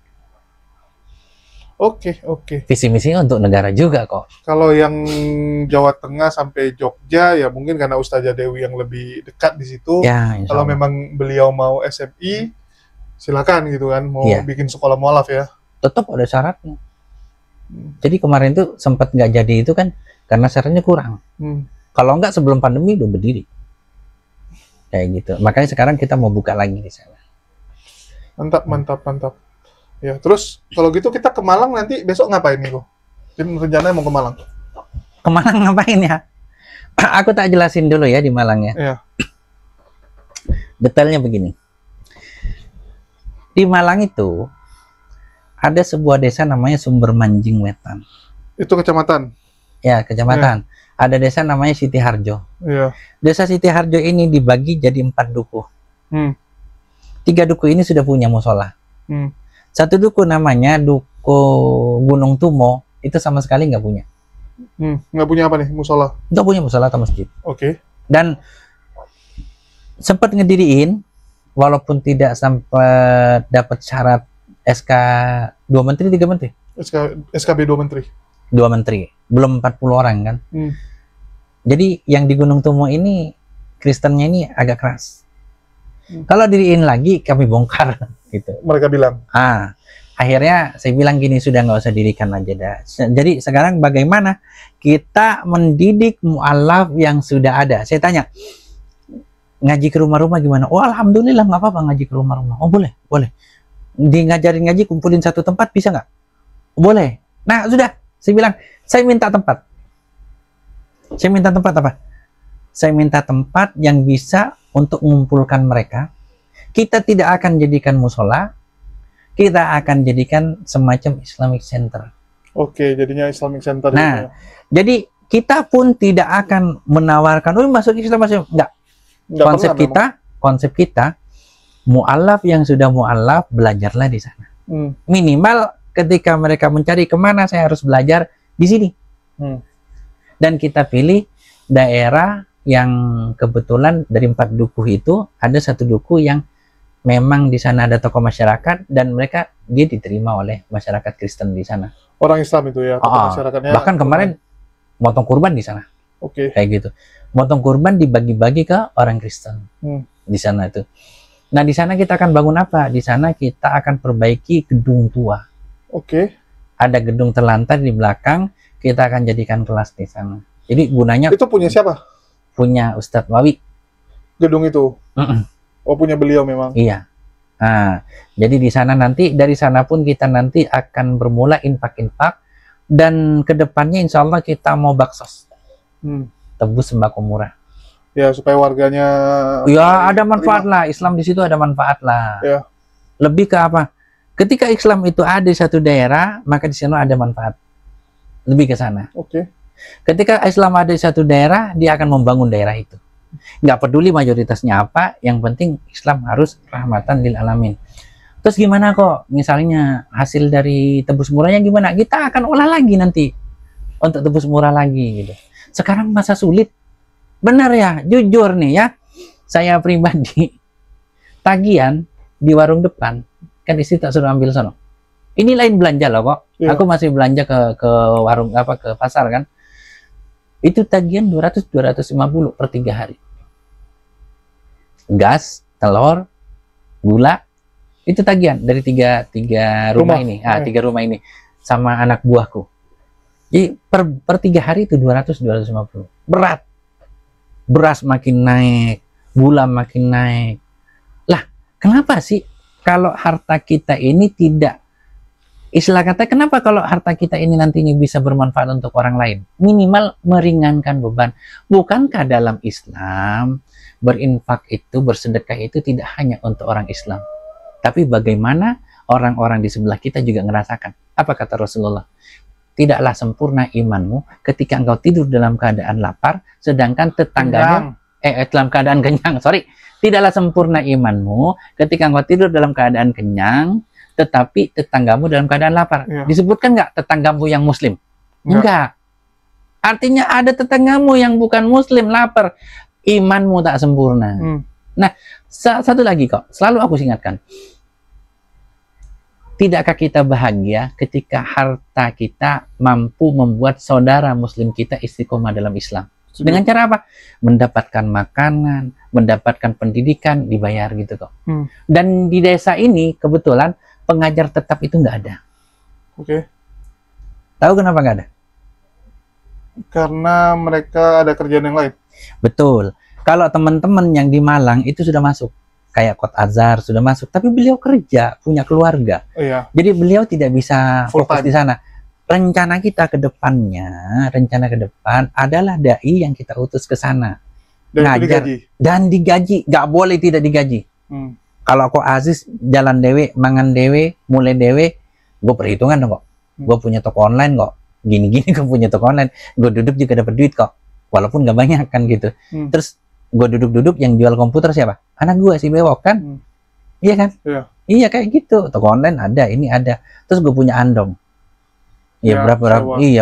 Oke. Visi misinya untuk negara juga kok. Kalau yang Jawa Tengah sampai Jogja ya mungkin karena Ustazah Dewi yang lebih dekat di situ. Ya, kalau memang beliau mau SMI, silakan gitu kan, mau bikin sekolah mualaf ya. Tetap ada syaratnya. Jadi kemarin tuh sempat nggak jadi itu kan karena syaratnya kurang. Kalau nggak sebelum pandemi udah berdiri. Kayak gitu. Makanya sekarang kita mau buka lagi di sana. Mantap. Ya, terus kalau gitu kita ke Malang nanti besok ngapain nih kok? Rencananya mau ke Malang. Ke Malang ngapain ya? Aku tak jelasin dulu ya di Malang ya. Iya. Detailnya begini. Di Malang itu ada sebuah desa namanya Sumber Manjing Wetan. Itu kecamatan? Ya, kecamatan. Ada desa namanya Siti Harjo. Iya. Desa Siti Harjo ini dibagi jadi 4 duku. 3 duku ini sudah punya musola. Satu duku namanya Duku Gunung Tumo, itu sama sekali nggak punya. Nggak punya apa nih, musola? Nggak punya musola atau masjid. Oke. Dan sempat ngediriin, walaupun tidak sampai dapat syarat SK 2 menteri, 3 menteri? SKB 2 menteri. 2 menteri, belum 40 orang kan. Jadi yang di Gunung Tumo ini, Kristennya ini agak keras. Kalau diriin lagi, kami bongkar. Gitu. Mereka bilang. Akhirnya saya bilang gini, sudah nggak usah dirikan aja dah. Jadi sekarang bagaimana kita mendidik mu'alaf yang sudah ada? Saya tanya, ngaji ke rumah-rumah gimana? Oh alhamdulillah nggak apa-apa ngaji ke rumah-rumah. Oh boleh. Di ngajarin ngaji kumpulin satu tempat bisa nggak? Boleh. Nah sudah, saya bilang saya minta tempat. Saya minta tempat apa? Saya minta tempat yang bisa untuk mengumpulkan mereka. kita tidak akan jadikan musola, kita akan jadikan semacam Islamic Center. Oke, jadinya Islamic Center. Nah, jadi kita pun tidak akan menawarkan, masuk Islam, masuk enggak. Konsep kita, mu'alaf yang sudah mu'alaf, belajarlah di sana. Minimal ketika mereka mencari kemana saya harus belajar, di sini. Dan kita pilih daerah yang kebetulan dari 4 dukuh itu, ada 1 dukuh yang memang di sana ada tokoh masyarakat, dan dia diterima oleh masyarakat Kristen di sana. Orang Islam itu ya, tokoh masyarakatnya. Bahkan kemarin motong kurban di sana. Oke. Kayak gitu. Motong kurban dibagi-bagi ke orang Kristen di sana itu. Nah, di sana kita akan bangun apa? Di sana kita akan perbaiki gedung tua. Oke. Ada gedung terlantar di belakang, kita akan jadikan kelas di sana. Jadi gunanya... Itu punya siapa? Punya Ustadz Wawi. Gedung itu? Oh, punya beliau memang? Iya. Nah, jadi di sana nanti, dari sana pun kita nanti akan bermula infak-infak, dan kedepannya insya Allah kita mau baksos. Tebus sembako murah. Ya, supaya warganya... Ya, ada manfaat lah. Islam di situ ada manfaat lah. Ya. Lebih ke apa? Ketika Islam itu ada di satu daerah, maka di sana ada manfaat. Lebih ke sana. Oke. Ketika Islam ada di satu daerah, dia akan membangun daerah itu. Nggak peduli mayoritasnya apa, yang penting Islam harus rahmatan lil alamin. Terus gimana kok? Misalnya hasil dari tebus murahnya gimana? Kita akan olah lagi nanti untuk tebus murah lagi gitu. Sekarang masa sulit. Benar ya, jujur nih ya, saya pribadi tagihan di warung depan, kan istri tak suruh ambil sono. Ini lain belanja loh kok. Ya. Aku masih belanja ke warung ke pasar kan. Itu tagihan 200-250 per 3 hari. Gas, telur, gula, itu tagihan dari tiga rumah ini. Ah, 3 rumah ini sama anak buahku. Jadi per 3 hari itu 200-250. Berat. Beras makin naik, gula makin naik. Lah, kenapa sih kalau harta kita ini tidak, istilah kata, kenapa kalau harta kita ini nantinya bisa bermanfaat untuk orang lain? Minimal meringankan beban. Bukankah dalam Islam berinfak itu, bersedekah itu tidak hanya untuk orang Islam, tapi bagaimana orang-orang di sebelah kita juga ngerasakan? Apa kata Rasulullah? Tidaklah sempurna imanmu ketika engkau tidur dalam keadaan lapar, sedangkan tetangganya dalam keadaan kenyang. Tidaklah sempurna imanmu ketika engkau tidur dalam keadaan kenyang, tetapi tetanggamu dalam keadaan lapar. Ya. Disebutkan nggak tetanggamu yang Muslim? Enggak. Artinya ada tetanggamu yang bukan Muslim lapar, imanmu tak sempurna. Nah, satu lagi kok, selalu aku ingatkan. Tidakkah kita bahagia ketika harta kita mampu membuat saudara muslim kita istiqomah dalam Islam? Dengan cara apa? Mendapatkan makanan, mendapatkan pendidikan, dibayar gitu kok. Dan di desa ini kebetulan pengajar tetap itu nggak ada. Oke. Tahu kenapa nggak ada? Karena mereka ada kerjaan yang lain. Betul. Kalau teman-teman yang di Malang itu sudah masuk. Kayak Kot Azhar sudah masuk, tapi beliau kerja, punya keluarga. Iya. Jadi beliau tidak bisa fokus di sana. Rencana kita ke depannya, rencana ke depan adalah dai yang kita utus ke sana. Ngajar dan digaji, nggak boleh tidak digaji. Kalau kok Aziz jalan dewe, mangan dewe, mulai dewe, gue perhitungan dong kok. Gue punya toko online kok. Gini-gini gue punya toko online, gue duduk juga dapat duit kok. Walaupun nggak banyak kan gitu. Terus gue duduk-duduk yang jual komputer siapa? Anak gue si Bewok kan? Iya kan? Iya kayak gitu. Toko online ada, ini ada. Terus gue punya andong. Iya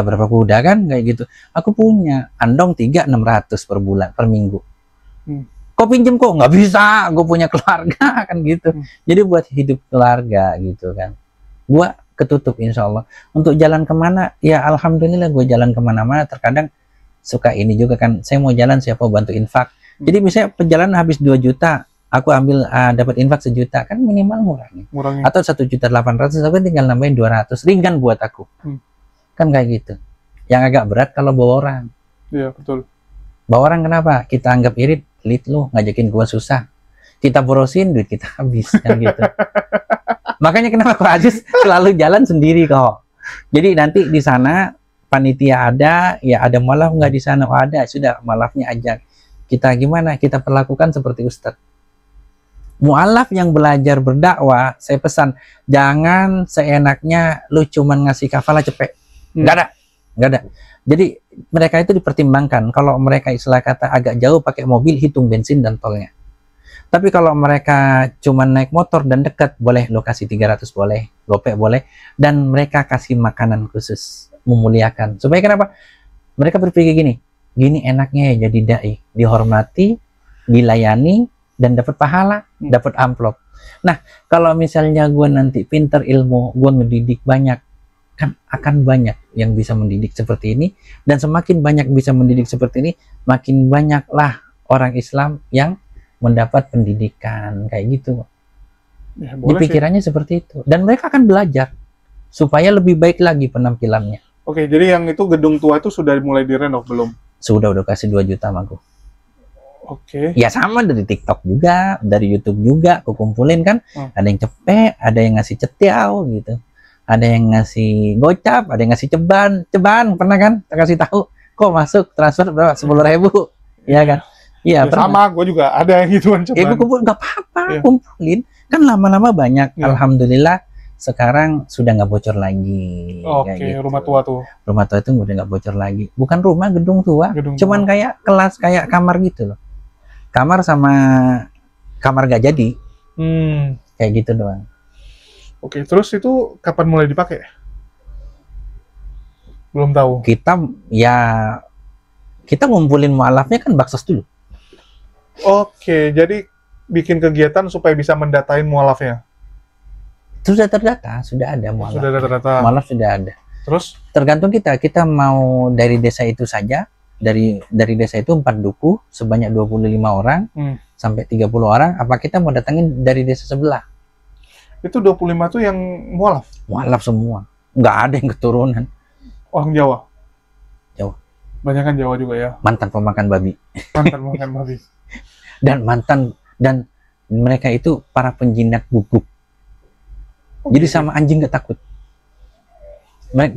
berapa kuda kan kayak gitu. Aku punya andong 3.600 per bulan, per minggu. Kok pinjem kok? Nggak bisa. Gue punya keluarga kan gitu. Jadi buat hidup keluarga gitu kan. Gue ketutup insya Allah. Untuk jalan kemana? Ya alhamdulillah gue jalan kemana-mana. Terkadang suka ini juga kan. Saya mau jalan, siapa bantu infak. Jadi misalnya perjalanan habis 2 juta, aku ambil dapat infak 1 juta, kan minimal ngurangin. Atau 1.800.000, aku tinggal nambahin 200, ringan buat aku. Kan kayak gitu. Yang agak berat kalau bawa orang. Iya, betul. Bawa orang kenapa? Kita anggap irit, pelit lu, ngajakin gua susah. Kita borosin, duit kita habis, kan gitu. Makanya kenapa kok Aziz selalu jalan sendiri kok. Jadi nanti di sana, panitia ada, ya ada malaf nggak di sana? Oh ada, sudah malafnya ajak. Kita gimana? Kita perlakukan seperti ustadz. Mu'alaf yang belajar berdakwah, saya pesan jangan seenaknya lu cuman ngasih kafalah cepet. Nggak ada. Jadi mereka itu dipertimbangkan. Kalau mereka istilah kata agak jauh pakai mobil, hitung bensin dan tolnya. Tapi kalau mereka cuma naik motor dan dekat, boleh lo kasih 300, boleh, gopek boleh, dan mereka kasih makanan khusus, memuliakan. Supaya kenapa? Mereka berpikir gini enaknya ya jadi dai, dihormati, dilayani, dan dapat pahala, dapat amplop. Nah, kalau misalnya gue nanti pinter ilmu, gue ngedidik banyak, kan akan banyak yang bisa mendidik seperti ini, dan semakin banyak bisa mendidik seperti ini, makin banyaklah orang Islam yang mendapat pendidikan kayak gitu. Ya, di pikirannya seperti itu, dan mereka akan belajar supaya lebih baik lagi penampilannya. Oke, jadi yang itu gedung tua itu sudah mulai direnov belum? Sudah kasih 2 juta sama aku. Oke. Ya sama dari TikTok juga, dari YouTube juga, aku kumpulin kan. Ada yang cepet, ada yang ngasih cetiau gitu, ada yang ngasih gocap, ada yang ngasih ceban pernah kan? Kita kasih tahu, kok masuk transfer berapa? 10.000, ya kan? Iya, ya, sama, gue juga ada yang gituan ceban. Gue kumpul, nggak apa-apa, kumpulin. Kan lama-lama banyak. Alhamdulillah, sekarang sudah nggak bocor lagi. Oke, gitu. Rumah tua tuh. Rumah tua itu udah nggak bocor lagi. Bukan rumah, gedung tua. Cuman kayak kelas, kayak kamar gitu loh. Kamar sama kamar gak jadi. Kayak gitu doang. Oke, terus itu kapan mulai dipakai? Belum tahu. Kita ngumpulin mu'alafnya kan baksos dulu. Oke, jadi bikin kegiatan supaya bisa mendatain mu'alafnya. Sudah terdata, sudah ada mu'alaf. Sudah ada terdata. Mu'alaf sudah ada. Terus? Tergantung kita mau dari desa itu saja, dari desa itu 4 duku, sebanyak 25 orang, sampai 30 orang, apa kita mau datangin dari desa sebelah? Itu 25 tuh yang mu'alaf? Mu'alaf semua. Nggak ada yang keturunan. Orang Jawa? Jawa. Banyak kan Jawa juga ya? Mantan pemakan babi. Mantan pemakan babi. Dan mereka itu para penjinak guguk. Jadi sama anjing nggak takut.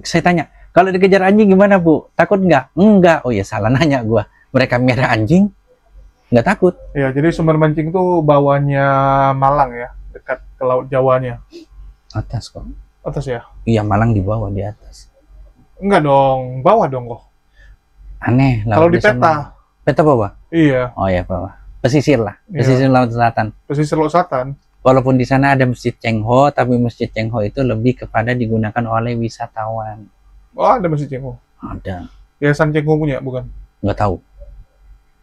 Saya tanya, kalau dikejar anjing gimana Bu? Takut nggak? Enggak. Oh ya salah nanya gua. Mereka merah anjing nggak takut. Ya, jadi Sumber Mancing tuh bawahnya Malang ya, dekat ke Laut Jawanya. Atas kok. Atas ya? Iya, Malang di bawah, di atas. Enggak dong, bawah dong kok. Aneh. Kalau di peta. Peta bawah? Iya. Oh ya bawah. Pesisir lah, pesisir Laut Selatan. Pesisir Laut Selatan. Walaupun di sana ada Masjid Cengho, tapi Masjid Cengho itu lebih kepada digunakan oleh wisatawan. Oh, ada Masjid Cengho? Ada. Yayasan Cengho punya, bukan? Nggak tahu.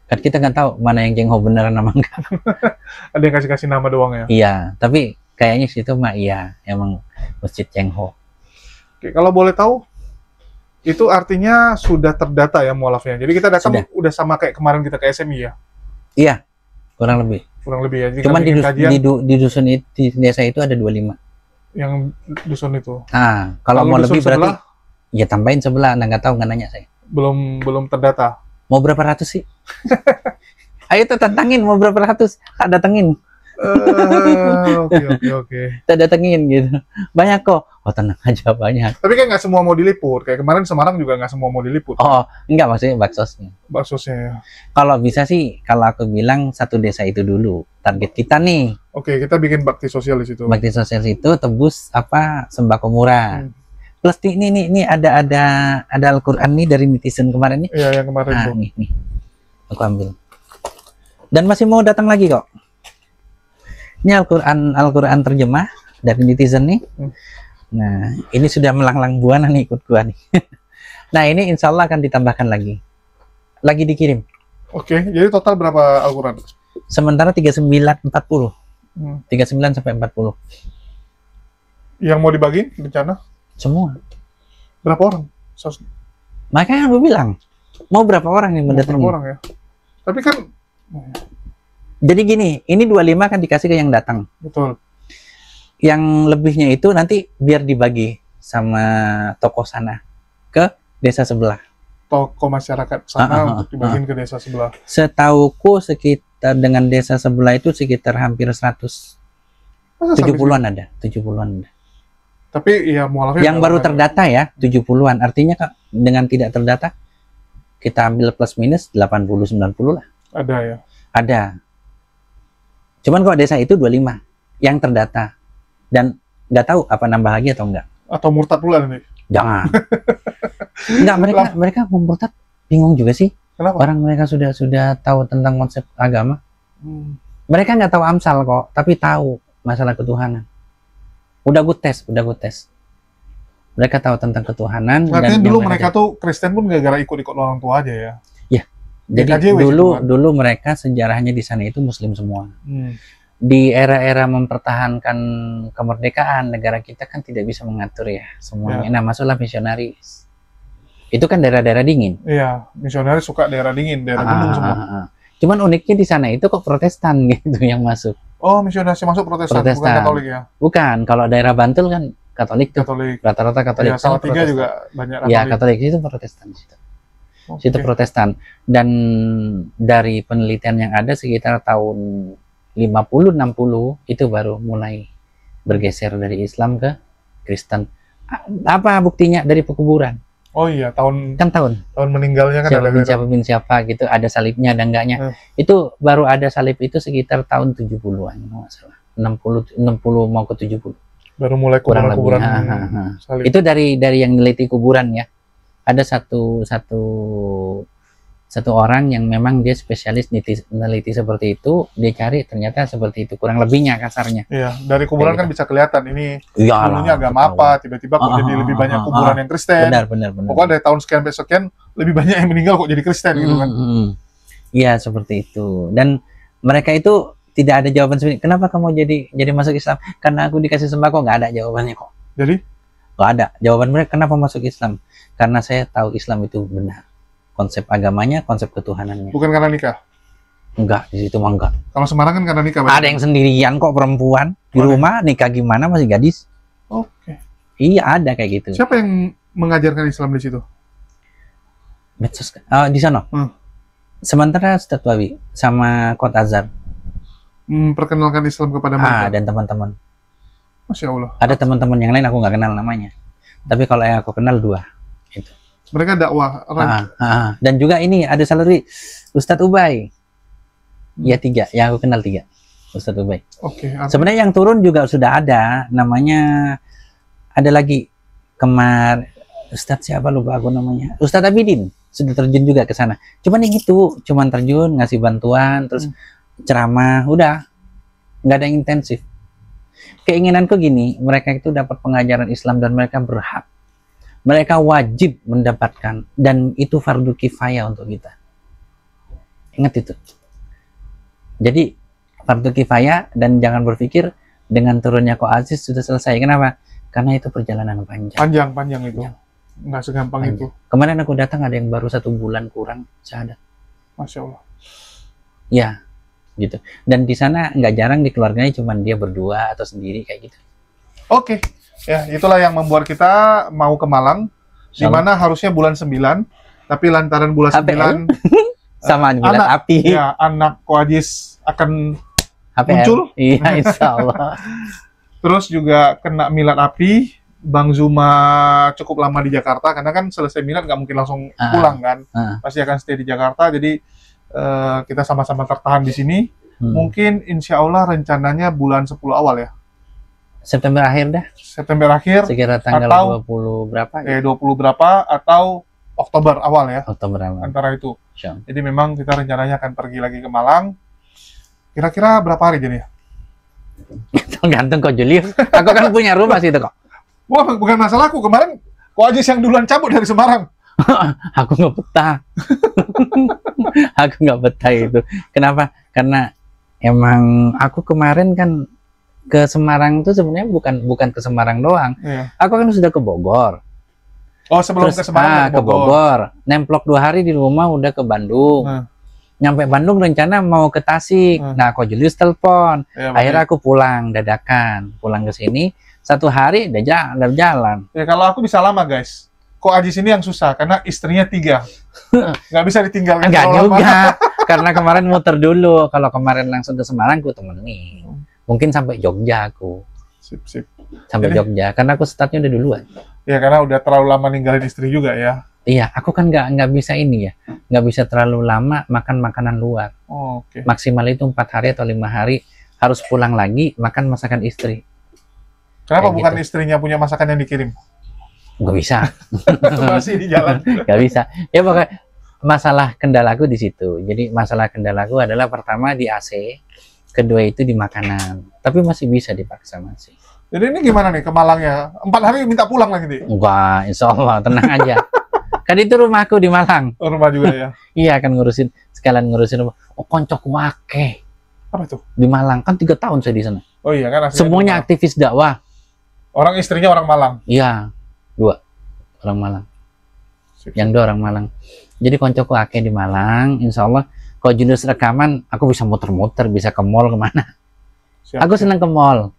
Kan kita nggak tahu mana yang Cengho beneran nama enggak. Ada yang kasih nama doang ya? Iya, tapi kayaknya situ mah iya, emang Masjid Cengho. Oke, kalau boleh tahu, itu artinya sudah terdata ya mu'alafnya. Jadi kita datang udah sama kayak kemarin kita ke SMI ya? Iya, kurang lebih. Kurang lebih ya. Jadi cuman di dusun itu, di desa itu ada 25. Yang dusun itu. Nah, kalau mau lebih berarti ya tambahin sebelah. Nah, nggak tahu, nggak nanya saya. Belum terdata. Mau berapa ratus sih? Ayo tuh tantangin, mau berapa ratus? Tak datengin. Oke. Tak datengin gitu. Banyak kok. Oh tenang aja, banyak. Tapi kan nggak semua mau diliput. Kayak kemarin Semarang juga nggak semua mau diliput. Oh, enggak, maksudnya baksosnya. Baksosnya ya. Kalau bisa sih, kalau aku bilang satu desa itu dulu. Target kita nih. Oke, kita bikin bakti sosial di situ. Bakti sosial itu tebus sembako murah. Plus ini ada Al-Qur'an nih dari netizen kemarin nih. Iya, yang kemarin tuh. Nih. Aku ambil. Dan masih mau datang lagi kok. Ini Al-Qur'an terjemah dari netizen nih. Nah, ini sudah melanglang buana nih ikut gua nih. Nah, ini insya Allah akan ditambahkan lagi. Lagi dikirim. Oke, jadi total berapa Al-Qur'an? Sementara 39-40. 39 sampai 40. Yang mau dibagi rencana? Semua. Berapa orang? Makanya aku bilang, mau berapa orang yang mendatangi? Berapa orang ya? Tapi kan jadi gini, ini 25 kan dikasih ke yang datang. Betul. Yang lebihnya itu nanti biar dibagi sama toko sana ke desa sebelah. Toko masyarakat sana untuk dibagiin ke desa sebelah. Setauku sekitar dengan desa sebelah itu sekitar hampir 70-an ada, 70-an ada. Tapi ya mu'alafnya yang baru terdata ya 70-an. Artinya Kak, dengan tidak terdata kita ambil plus minus 80-90 lah. Ada ya. Ada. Cuman kalau desa itu 25 yang terdata, dan nggak tahu apa nambah lagi atau enggak. Atau murtad pula nih? Jangan. Enggak, mereka mau murtad bingung juga sih. Kenapa? Orang mereka sudah tahu tentang konsep agama. Mereka nggak tahu Amsal kok, tapi tahu masalah ketuhanan. Udah gue tes. Mereka tahu tentang ketuhanan. Artinya dulu mereka tuh Kristen pun gara-gara ikut-ikut orang tua aja ya? Ya, jadi dulu mereka sejarahnya di sana itu Muslim semua. Di era-era mempertahankan kemerdekaan negara kita kan tidak bisa mengatur ya semuanya. Nah, masuklah misionaris. Itu kan daerah-daerah dingin. Iya, misionaris suka daerah dingin, daerah gunung semua. Cuman uniknya di sana itu kok Protestan gitu yang masuk. Oh, misionaris masuk Protestan, bukan Katolik ya? Bukan, kalau daerah Bantul kan Katolik tuh. Rata-rata Katolik. Ya, Salatiga juga banyak Katolik. Ya, Katolik itu Protestan situ. Situ Protestan. Dan dari penelitian yang ada sekitar tahun 50-60 itu baru mulai bergeser dari Islam ke Kristen. Apa buktinya? Dari pekuburan. Oh iya, tahun meninggalnya kan siapa gitu, ada salibnya ada enggaknya. Itu baru ada salib itu sekitar tahun 70-an, nggak salah. 60 mau ke 70. Baru mulai kuburan salib. Itu dari yang neliti kuburan ya. Ada satu orang yang memang dia spesialis neliti seperti itu, dia cari ternyata seperti itu, kurang lebihnya kasarnya. Iya, dari kuburan kan bisa kelihatan ini dulunya agama apa, tiba-tiba kok jadi lebih banyak kuburan yang Kristen. Benar. Pokoknya dari tahun sekian sampai sekian lebih banyak yang meninggal kok jadi Kristen gitu kan. Iya, seperti itu. Dan mereka itu tidak ada jawaban sebenarnya. Kenapa kamu jadi masuk Islam? Karena aku dikasih sembako, nggak ada jawabannya kok. Jadi? Nggak ada jawaban mereka kenapa masuk Islam. Karena saya tahu Islam itu benar. Konsep agamanya, konsep ketuhanannya. Bukan karena nikah? Enggak, di situ mah enggak. Kalau Semarang kan karena nikah. Ada yang sendirian kok perempuan di rumah, nikah gimana masih gadis? Oke. Iya, ada kayak gitu. Siapa yang mengajarkan Islam di situ? Medsos di sana. Sementara Ustadz Wawi sama Kot Azhar. Perkenalkan Islam kepada mereka. Dan teman-teman. Masya Allah. Ada teman-teman yang lain aku nggak kenal namanya. Tapi kalau yang aku kenal 2. Itu. Mereka dakwah. Dan juga ini ada salary Ustadz Ubay. Ya 3, yang aku kenal 3. Ustadz Ubay. Oke. Sebenarnya yang turun juga sudah ada, namanya ada lagi Ustadz siapa lupa aku namanya. Ustadz Abidin sudah terjun juga ke sana. Cuman yang gitu, cuman terjun ngasih bantuan, terus ceramah, udah nggak ada yang intensif. Keinginanku gini, mereka itu dapat pengajaran Islam dan mereka berhak. Mereka wajib mendapatkan, dan itu fardu kifayah untuk kita. Ingat itu. Jadi fardu kifayah, dan jangan berpikir dengan turunnya Ko Aziz sudah selesai. Kenapa? Karena itu perjalanan panjang. Panjang itu. Nggak segampang itu. Kemarin aku datang ada yang baru 1 bulan kurang syahadat. Masya Allah. Ya, gitu. Dan di sana nggak jarang di keluarganya cuman dia berdua atau sendiri kayak gitu. Oke. Ya, itulah yang membuat kita mau ke Malang, di mana harusnya bulan 9, tapi lantaran bulan 9 sama bulan api. Ya, anak Ko Aziz akan HPR. Muncul. Iya, insya Allah. Terus juga kena milad api. Bang Zuma cukup lama di Jakarta, karena kan selesai milad nggak mungkin langsung pulang kan. Pasti akan stay di Jakarta, jadi kita sama-sama tertahan di sini. Mungkin insya Allah rencananya bulan 10 awal ya. September akhir dah. September akhir. Sekira tanggal atau 20 berapa? 20 berapa atau Oktober awal ya. Oktober awal. Antara itu. Sure. Jadi memang kita rencananya akan pergi lagi ke Malang. Kira-kira berapa hari jadi ya? Tergantung kok Julius. Aku kan punya rumah situ kok. Wah, bukan masalahku. Kemarin Ko Aziz yang duluan cabut dari Semarang. Aku nggak betah. Aku nggak betah itu. Kenapa? Karena emang aku kemarin kan ke Semarang itu sebenarnya bukan ke Semarang doang. Iya. Aku kan sudah ke Bogor. Oh, sebelum Terus, ke Semarang ke Bogor. Nemplok 2 hari di rumah udah ke Bandung. Nyampe Bandung rencana mau ke Tasik. Nah, Ko Julius telepon. Ya, akhirnya aku pulang dadakan. Pulang ke sini 1 hari udah jalan. Ya, kalau aku bisa lama, guys. Ko Aziz ini yang susah karena istrinya 3. Nggak bisa ditinggalkan. Enggak juga. Karena kemarin muter dulu. Kalau kemarin langsung ke Semarang aku temenin. Mungkin sampai Jogja aku. Sip. Sampai jadi, Jogja. Karena aku startnya udah duluan. Ya, karena udah terlalu lama ninggalin istri juga ya. Iya, aku kan nggak bisa ini ya. Nggak bisa terlalu lama makan makanan luar. Oh, oke. Maksimal itu 4 hari atau 5 hari harus pulang lagi makan masakan istri. Kenapa Kayak bukan gitu. istrinya punya masakan yang dikirim? Nggak bisa. Masih di jalan. Nggak bisa. Ya pokoknya masalah kendalaku di situ. Jadi masalah kendalaku adalah pertama di AC, kedua itu di makanan. Tapi masih bisa dipaksa masih. Jadi ini gimana nih ke Malangnya? 4 hari minta pulang lagi nih? Enggak, insya Allah tenang aja. Kan itu rumahku di Malang. Oh, rumah juga ya? Iya, kan sekalian ngurusin rumah. Oh, koncok wake Apa tuh? di Malang, kan 3 tahun saya di sana. Oh iya kan aslinya Semuanya di Malang. aktivis dakwah. Orang istrinya orang Malang. Iya, 2 orang Malang. Sip. Yang 2 orang Malang. Jadi koncok wake di Malang, insya Allah. Kalau jurus rekaman, aku bisa muter-muter, bisa ke mall kemana. Siap. Aku senang ke mall.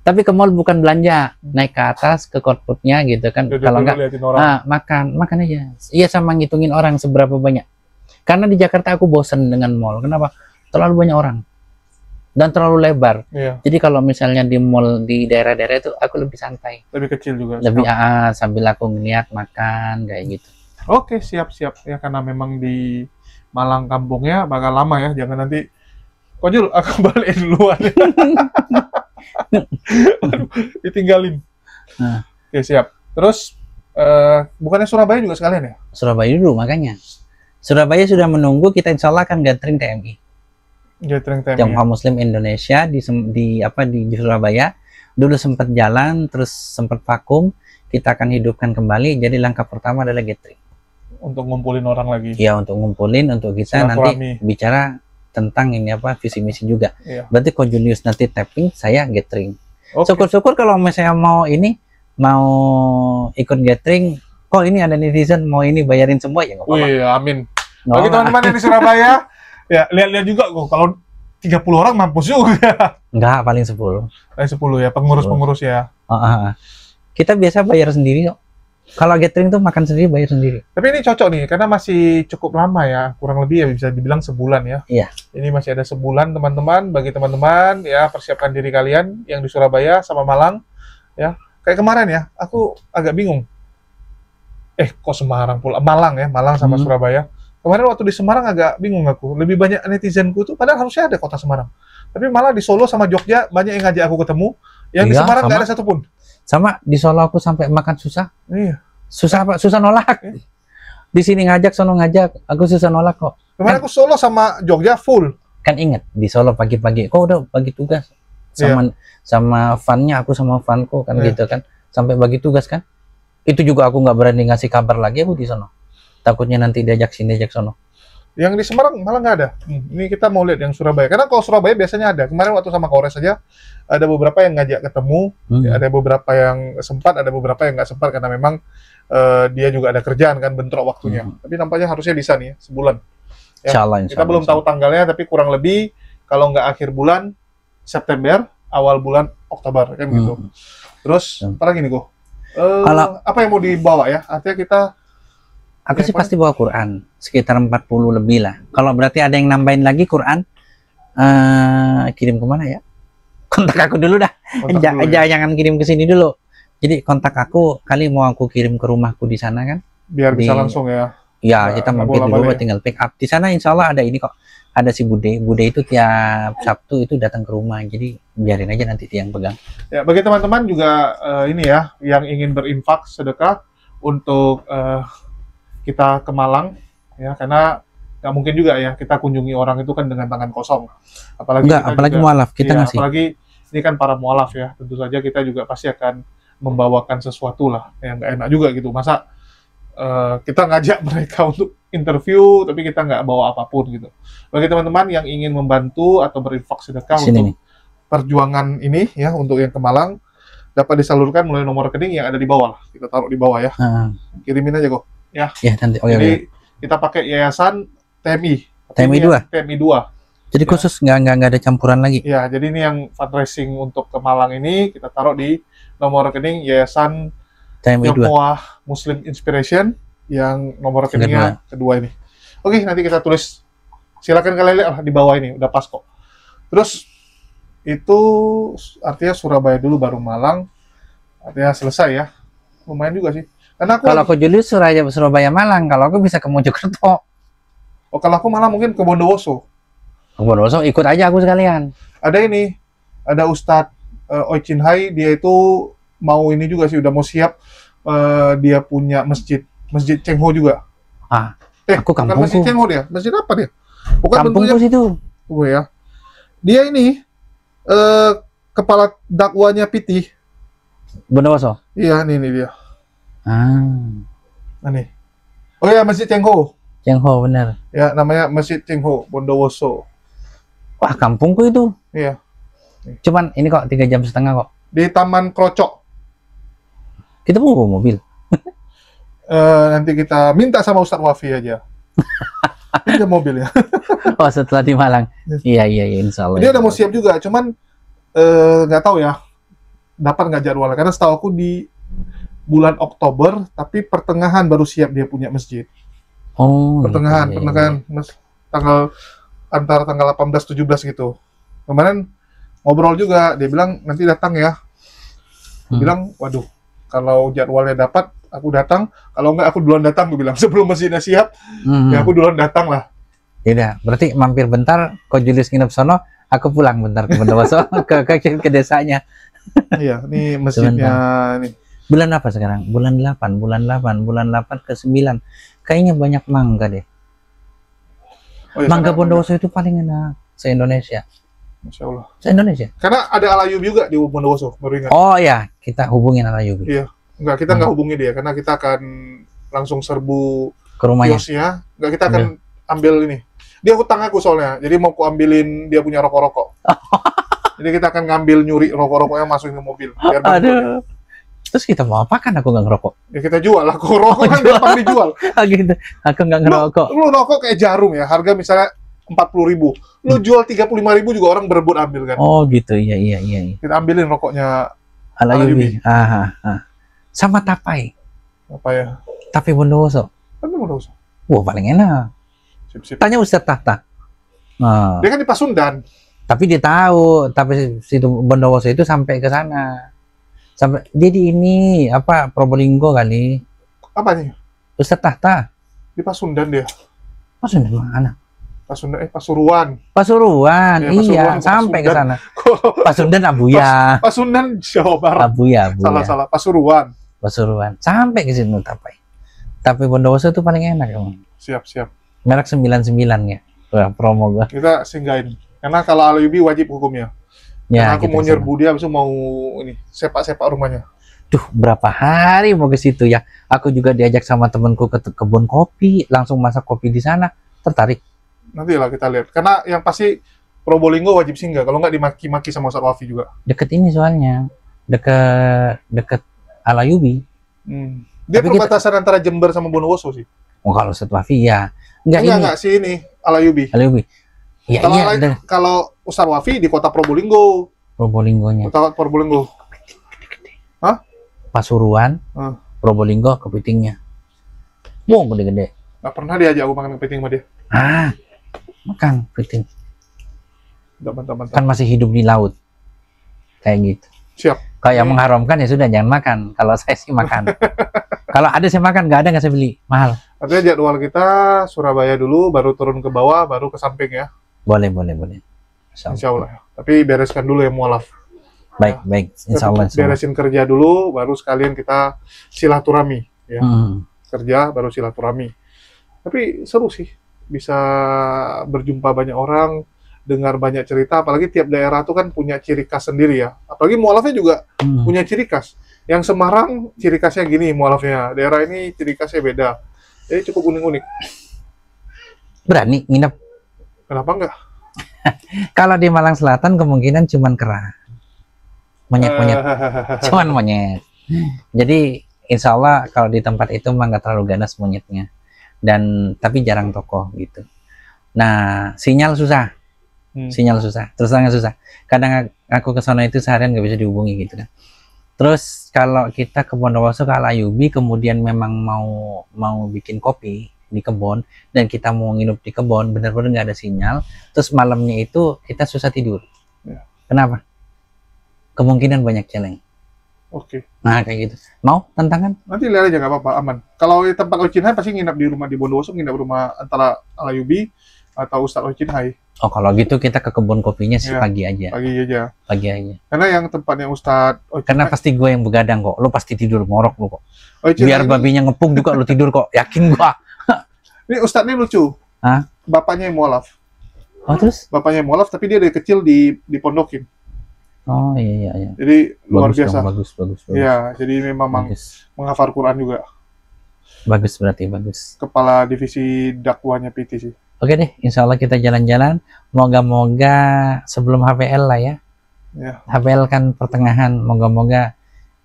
Tapi ke mall bukan belanja, naik ke atas ke courtfoodnya gitu kan. Duduk Kalau dulu enggak, liatin orang. makan aja. Iya, sama ngitungin orang seberapa banyak. Karena di Jakarta aku bosen dengan mall. Kenapa? Terlalu banyak orang dan terlalu lebar. Iya, Jadi kalau misalnya di mall di daerah-daerah itu aku lebih santai, lebih kecil juga. lebih Siap. sambil aku ngeliat makan kayak gitu. Oke, siap-siap. Ya karena memang di Malang kampungnya bakal lama ya. Jangan nanti Kojul, aku balik duluan. Aduh, ditinggalin. Nah. Oke, siap. Terus bukannya Surabaya juga sekalian ya? Surabaya dulu makanya. Surabaya sudah menunggu, kita insya Allah akan gathering TMI. Gathering time Tionghoa ya. Muslim Indonesia di Surabaya. Dulu sempat jalan, terus sempat vakum. Kita akan hidupkan kembali. Jadi langkah pertama adalah gathering. Untuk ngumpulin orang lagi. Ya, untuk ngumpulin, untuk kita nanti Silaturahmi. bicara tentang ini apa visi misi juga. Iya. Berarti kalau Junius nanti tapping, saya gathering. Oke. Syukur-syukur kalau misalnya mau ikut gathering, kok ini ada netizen mau ini bayarin semua ya nggak apa-apa. Wih, amin. Nggak Bagi apa-apa. teman-teman yang di Surabaya, ya lihat-lihat juga kok. Kalau 30 orang mampus juga. Enggak, paling 10. 10 ya, pengurus-pengurus ya. Kita biasa bayar sendiri kok. Kalau gathering tuh makan sendiri, bayar sendiri. Tapi ini cocok nih, karena masih cukup lama ya, kurang lebih ya bisa dibilang sebulan ya. Iya. Ini masih ada sebulan teman-teman, bagi teman-teman ya persiapkan diri kalian yang di Surabaya sama Malang ya. Kayak kemarin ya, aku agak bingung. Kok Semarang pula, Malang ya, Malang sama Surabaya. Kemarin waktu di Semarang agak bingung aku, lebih banyak netizenku tuh, padahal harusnya ada kota Semarang. Tapi malah di Solo sama Jogja banyak yang ngajak aku ketemu, yang di Iya, Semarang nggak sama. ada satupun. Sama di Solo aku sampai makan susah. Iya. Susah apa? Susah nolak. Di sini ngajak, sono ngajak, aku susah nolak kok. Kemarin aku Solo sama Jogja full. Kan inget di Solo pagi-pagi, kok udah bagi tugas sama fannya, aku sama fanku kan Iya. gitu kan, sampai bagi tugas kan. Itu juga aku nggak berani ngasih kabar lagi aku di sono. Takutnya nanti diajak sini, diajak sono. Yang di Semarang malah nggak ada. Ini kita mau lihat yang Surabaya. Karena kalau Surabaya biasanya ada. Kemarin waktu sama Kores saja, ada beberapa yang ngajak ketemu, ada beberapa yang sempat, ada beberapa yang nggak sempat karena memang dia juga ada kerjaan kan, bentrok waktunya. Tapi nampaknya harusnya bisa nih, sebulan. Ya, Insya Allah, kita belum tahu tanggalnya, tapi kurang lebih kalau nggak akhir bulan September, awal bulan Oktober kan gitu. Terus apa lagi nih kok? Apa yang mau dibawa ya? Artinya kita Aku sih pasti bawa Quran sekitar 40 lebih lah. Kalau berarti ada yang nambahin lagi Quran, kirim kemana ya? Kontak aku dulu dah. Jangan kirim ke sini dulu. Jadi kontak aku, kali mau aku kirim ke rumahku di sana kan? Biar bisa langsung ya. Ya, kita mampir dulu, tinggal pick up. Di sana insya Allah ada ini kok. Ada si Bude. Bude itu tiap Sabtu itu datang ke rumah. Jadi biarin aja nanti dia yang pegang. Ya, bagi teman-teman juga ini ya, yang ingin berinfak sedekah untuk kita ke Malang ya, karena nggak mungkin juga ya kita kunjungi orang itu kan dengan tangan kosong. Apalagi mualaf kita ngasih. Apalagi ini kan para mualaf ya, tentu saja kita juga pasti akan membawakan sesuatu lah yang nggak enak juga gitu. Masa kita ngajak mereka untuk interview tapi kita nggak bawa apapun gitu. Bagi teman-teman yang ingin membantu atau berinfak sedekah untuk perjuangan ini ya, untuk yang ke Malang, dapat disalurkan melalui nomor rekening yang ada di bawah. Kita taruh di bawah ya. Kirimin aja kok. Ya nanti. Jadi kita pakai yayasan TMI 2. TMI 2. Jadi khusus nggak ada campuran lagi. Ya, jadi ini yang fundraising untuk ke Malang ini kita taruh di nomor rekening yayasan Tionghoa Muslim Inspiration yang nomor rekeningnya kedua ini. Oke, nanti kita tulis. Silakan kalian lihat di bawah ini, udah pas kok. Terus itu artinya Surabaya dulu baru Malang. Artinya selesai ya. Lumayan juga sih. Kalau aku Julius Surabaya Malang, kalau aku bisa ke Mojokerto. Oh, kalau aku malah mungkin ke Bondowoso. Bondowoso ikut aja aku sekalian. Ada ini, ada Ustadz Oi Chin Hai, dia itu mau ini juga sih, udah mau siap, dia punya masjid Cheng Ho juga. Aku bukan kampungku. masjid Cheng Ho dia, masjid apa dia? Bukan Kampungku bentuknya. situ. Oh ya, dia ini kepala dakwanya Pitih. Bondowoso. Iya, ini dia. Nih. Oh ya, masjid Cheng Ho. Cheng Ho bener. Ya, namanya Masjid Cheng Ho, Bondowoso. Wah, kampungku itu. Iya. Cuman ini kok 3,5 jam kok. Di Taman Krocok. Kita mau bawa mobil. Nanti kita minta sama Ustadz Wafi aja. Pinjam mobilnya. Oh, setelah di Malang. Iya, insya Allah. Dia udah mau siap juga, cuman nggak tahu ya dapat nggak jadwalnya. Karena setahu aku di bulan Oktober, tapi pertengahan baru siap dia punya masjid. Oh, Pertengahan, gitu, tanggal antara tanggal 18-17 gitu. Kemarin ngobrol juga, dia bilang nanti datang ya. Dia bilang, waduh, kalau jadwalnya dapat, aku datang. Kalau nggak, aku duluan datang. Gue bilang sebelum masjidnya siap, ya aku duluan datang lah. Iya, berarti mampir bentar, kok Julius nginep sono, aku pulang bentar ke Bondowoso, ke desanya. Iya, ini masjidnya nih. Bulan apa sekarang? Bulan 8 ke 9. Kayaknya banyak mangga deh. Oh, ya, Mangga karena- Bondowoso itu paling enak se-Indonesia. Masya Allah. Se-Indonesia. Karena ada Alayub juga di Bondowoso, baru ingat. Oh ya, kita hubungin Alayubi Iya. Enggak, kita nggak hubungi dia, karena kita akan langsung serbu ke rumahnya. kiosnya. Enggak, kita akan ambil ini. Dia hutang aku soalnya, jadi mau ku ambilin dia punya rokok-rokok. Jadi kita akan ngambil nyuri rokok-rokoknya, masukin ke mobil. Biar Aduh. Terus kita mau apa kan? Aku nggak ngerokok. ya kita jual lah, rokok kan jual. gampang dijual. Ah, gitu. Aku nggak ngerokok. Lu rokok kayak jarum ya, harga misalnya 40.000. Lu jual 35.000 juga orang berebut ambil kan. Oh gitu, iya. Kita ambilin rokoknya Alayubi. Sama tapai. apa ya? Tapai Bondowoso. Kan Bondowoso. Wah, paling enak. Sip-sip. Tanya Ustadz Tahta. Nah, Dia kan di Pasundan. tapi dia tahu, tapi situ Bondowoso itu sampai ke sana. Sampai dia di ini apa Probolinggo kali. Apa nih? Ustadz Tahta. Di Pasundan dia. Pasundan mana? Pasuruan. Pasuruan. Ya, Iya, Pasuruan, sampai ke Pasundan. sana. Pasundan Abuya. Pasundan Jawa Barat. Abuya. Salah. Pasuruan. Pasuruan. Sampai ke situ tapai. Tapi Bondowoso itu paling enak emang. Siap. Merek 99 ya. Wah, promo gua. Kita singgahin. Karena kalau Alayubi wajib hukumnya. Ya, Karena aku kita mau kesana. nyerbu dia, habis itu mau ini sepak-sepak rumahnya. Duh, berapa hari mau ke situ ya. Aku juga diajak sama temanku ke kebun kopi, langsung masak kopi di sana. Tertarik. Nanti lah kita lihat. Karena yang pasti Probolinggo wajib singgah. Kalau nggak dimaki-maki sama Ustadz Wafi juga. Deket ini soalnya. Deket Alayubi. Dia Tapi perbatasan antara Jember sama Bondowoso sih. Oh, kalau Wafi ya. Enggak sih ini Alayubi. Alayubi. Ya Kalau iya, ada kalau Ustadz Wafi di kota Probolinggo. Probolinggonya. Kota Probolinggo. Pasuruan, Probolinggo, kepitingnya. Wow, gede-gede. Nggak pernah diajak aku makan kepiting sama dia. Makan kepiting. Nggak bantah-bantah. Kan masih hidup di laut. Kayak gitu. Siap. Kayak mengharamkan ya sudah, jangan makan. Kalau saya sih makan. Kalau ada saya makan, nggak ada nggak saya beli. Mahal. Artinya jadwal kita Surabaya dulu, baru turun ke bawah, baru ke samping ya. Boleh. Insya Allah. Tapi bereskan dulu ya mualaf. Baik. Insya Allah. Beresin kerja dulu, baru sekalian kita silaturahmi. Ya. Kerja, baru silaturahmi. Tapi seru sih. Bisa berjumpa banyak orang, dengar banyak cerita. Apalagi tiap daerah tuh kan punya ciri khas sendiri ya. Apalagi mualafnya juga punya ciri khas. Yang Semarang ciri khasnya gini mualafnya. Daerah ini ciri khasnya beda. Jadi cukup unik-unik. Berani nginep. Kenapa enggak? Kalau di Malang Selatan kemungkinan cuman kera. Monyet. Cuman monyet. Jadi insya Allah kalau di tempat itu mah nggak terlalu ganas monyetnya. Tapi jarang tokoh gitu. Nah, sinyal susah. Terus sangat susah. Kadang aku ke sana itu seharian nggak bisa dihubungi gitu kan. Terus kalau kita ke Bondowoso ke Alayubi, kemudian memang mau bikin kopi di kebun dan kita mau nginep di kebun, benar-benar nggak ada sinyal. Terus malamnya itu kita susah tidur. Ya. Kenapa? Kemungkinan banyak celeng. Oke. Nah kayak gitu. Mau tantangan? Nanti lihat aja nggak apa-apa, aman. Kalau di tempat Ocin Hai pasti nginap di rumah di Bondowoso, nginap di rumah antara Alayubi. atau Ustadz Ocin Hai. Oh, kalau gitu kita ke kebun kopinya sih pagi aja. Pagi aja. Pagi aja. Karena yang tempatnya Ustadz Ocin Karena Hai, pasti gue yang begadang kok. Lu pasti tidur ngorok lu kok. Ocin Biar Hai babinya ngepung juga lu tidur kok. Yakin gua. ini Ustadz ini lucu. Hah? Bapaknya yang mualaf. Oh, terus? Bapaknya yang mualaf, tapi dia dari kecil dipondokin. Oh, iya. Jadi luar Bagus biasa. dong, bagus. Iya, jadi memang Bagus. menghafal Quran juga. Bagus berarti, bagus. Kepala divisi dakwahnya PT sih. Oke deh, insya Allah kita jalan-jalan. Moga-moga sebelum HPL lah ya. Ya. HPL kan pertengahan, moga-moga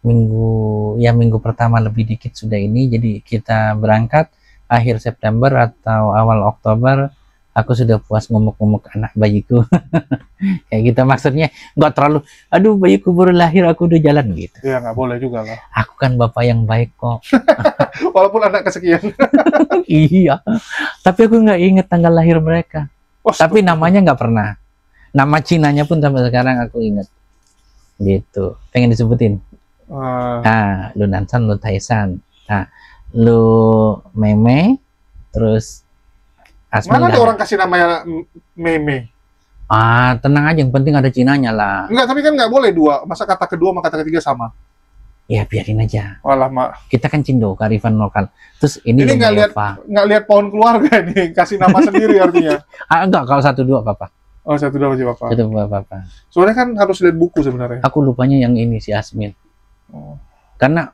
minggu pertama lebih dikit sudah ini. Jadi kita berangkat akhir September atau awal Oktober. Aku sudah puas ngomong-ngomong anak bayiku. Kayak gitu maksudnya, nggak terlalu, aduh bayiku baru lahir aku udah jalan gitu. Ya nggak boleh juga lah. Aku kan bapak yang baik kok. Walaupun anak kesekian. Iya, tapi aku nggak inget tanggal lahir mereka. Oh, Tapi namanya nggak pernah. Nama Cinanya pun sampai sekarang aku inget. Gitu. Pengen disebutin. Nah, lu Nansan, lu Taisan. Nah, lu Meme, terus Asmin. Mana ada orang kasih namanya Meme? Ah, tenang aja, yang penting ada Cinanya lah. Enggak, tapi kan nggak boleh dua. Masa kata kedua sama kata ketiga sama? Ya biarin aja. Walah, Mak. Kita kan Cindo, kearifan lokal. Terus ini nggak lihat apa? Nggak lihat pohon keluarga nih, kasih nama sendiri artinya. Ah, enggak, kalau 1 2 apa-apa. Oh, 1 2 masih apa? 1 2 apa-apa. Soalnya kan harus lihat buku sebenarnya. Aku lupanya yang ini si Asmin. Oh. Karena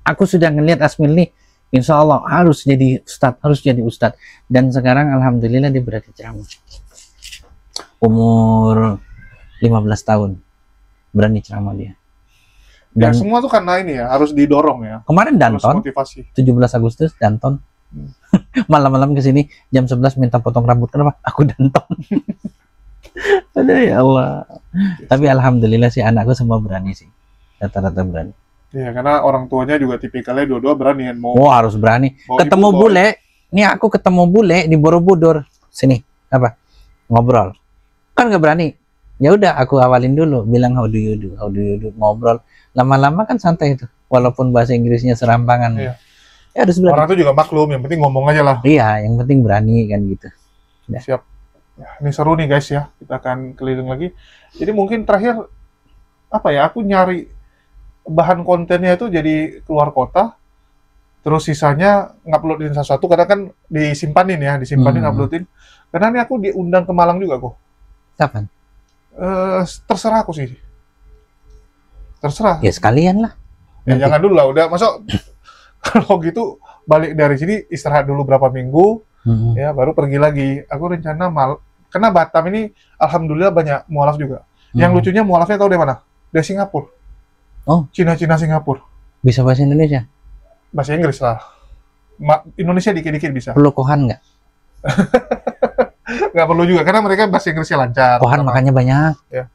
aku sudah ngelihat Asmin nih, insya Allah harus jadi ustadz. Dan sekarang alhamdulillah dia berada ceramah. Umur 15 tahun berani ceramah dia. Ya, Dan semua tuh karena ini ya, harus didorong ya. kemarin Harus Danton, motivasi. 17 Agustus Danton. Malam-malam kesini jam 11 minta potong rambut. Kenapa? Aku Danton. Aduh ya Allah. Tapi alhamdulillah sih anakku semua berani sih. Rata-rata berani. Ya, karena orang tuanya juga tipikalnya dua-dua berani kan. Oh, harus berani. mau Ketemu ibu, bule. Nih aku ketemu bule di Borobudur. Sini, apa? Ngobrol. Kan nggak berani. Ya udah aku awalin dulu, bilang how do you do, ngobrol. Lama-lama kan santai itu. Walaupun bahasa Inggrisnya serampangan. Iya. Ya harus berani. Orang tuh juga maklum, yang penting ngomong aja lah. Iya, yang penting berani kan gitu. Ya. Siap. Ya, ini seru nih guys ya. Kita akan keliling lagi. Jadi mungkin terakhir apa ya? Aku nyari bahan kontennya itu jadi keluar kota. Terus sisanya nguploadin sesuatu karena kan disimpanin uploadin. Karena ini aku diundang ke Malang juga kok. Kapan? Terserah aku sih. Terserah. Ya sekalian lah. Ya Nanti. jangan dulu lah, udah masuk. Kalau gitu balik dari sini istirahat dulu berapa minggu, ya baru pergi lagi. Aku rencana karena Batam ini alhamdulillah banyak mualaf juga. Yang lucunya mualafnya tahu dari mana? Dari Singapura. Oh. Cina Singapura. Bisa bahasa Indonesia? Bahasa Inggris lah. Indonesia dikit-dikit bisa. Perlu kohan nggak? Nggak perlu juga, karena mereka bahasa Inggrisnya lancar. Kohan makannya banyak. Ya.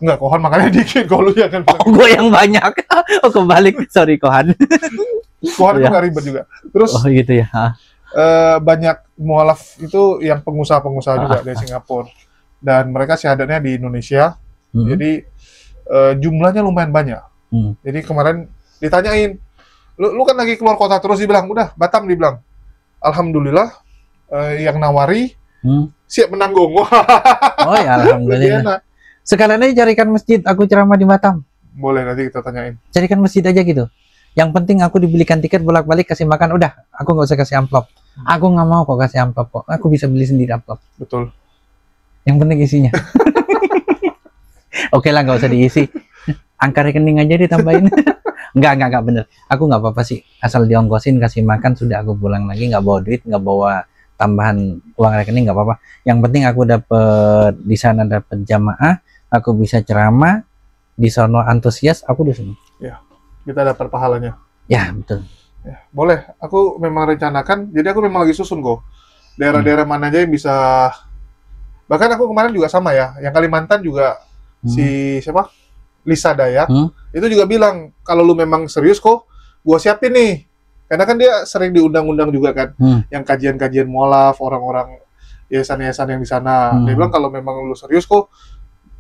Nggak, kohan makannya dikit. Kalau lu jangan Oh, gue yang banyak. Oh, kebalik. Sorry, kohan. kohan itu nggak ribet juga. Terus Oh, gitu ya. banyak mualaf itu yang pengusaha-pengusaha juga dari Singapura. Dan mereka syahadatnya di Indonesia. Jadi jumlahnya lumayan banyak. Jadi kemarin ditanyain, lu kan lagi keluar kota terus, dibilang, udah Batam, dibilang. Alhamdulillah yang nawari siap menanggung. Oh ya, alhamdulillah. Sekalian aja carikan masjid, aku ceramah di Batam. Boleh, nanti kita tanyain. Carikan masjid aja gitu. Yang penting aku dibelikan tiket bolak-balik, kasih makan, udah. Aku nggak usah kasih amplop. Aku nggak mau kok kasih amplop kok. Aku bisa beli sendiri amplop. Betul. Yang penting isinya. Oke lah, nggak usah diisi. Angka rekening aja ditambahin. Enggak bener. Aku nggak apa-apa sih. Asal diongkosin, kasih makan, sudah aku pulang lagi. Nggak bawa duit, nggak bawa tambahan uang rekening, nggak apa-apa. Yang penting aku dapet di sana, dapet jamaah, aku bisa ceramah, di sono antusias, aku di sini. Ya, kita dapat pahalanya. Ya, betul. Ya, boleh. Aku memang rencanakan. Jadi aku memang lagi susun kok. Daerah-daerah mana aja yang bisa. Bahkan aku kemarin juga sama ya. Yang Kalimantan juga si siapa? Lisa Dayak. Itu juga bilang, kalau lu memang serius kok, gua siapin nih. Karena kan dia sering diundang-undang juga kan. Yang kajian-kajian mualaf, orang-orang yayasan-yayasan yang di sana. Dia bilang kalau memang lu serius kok,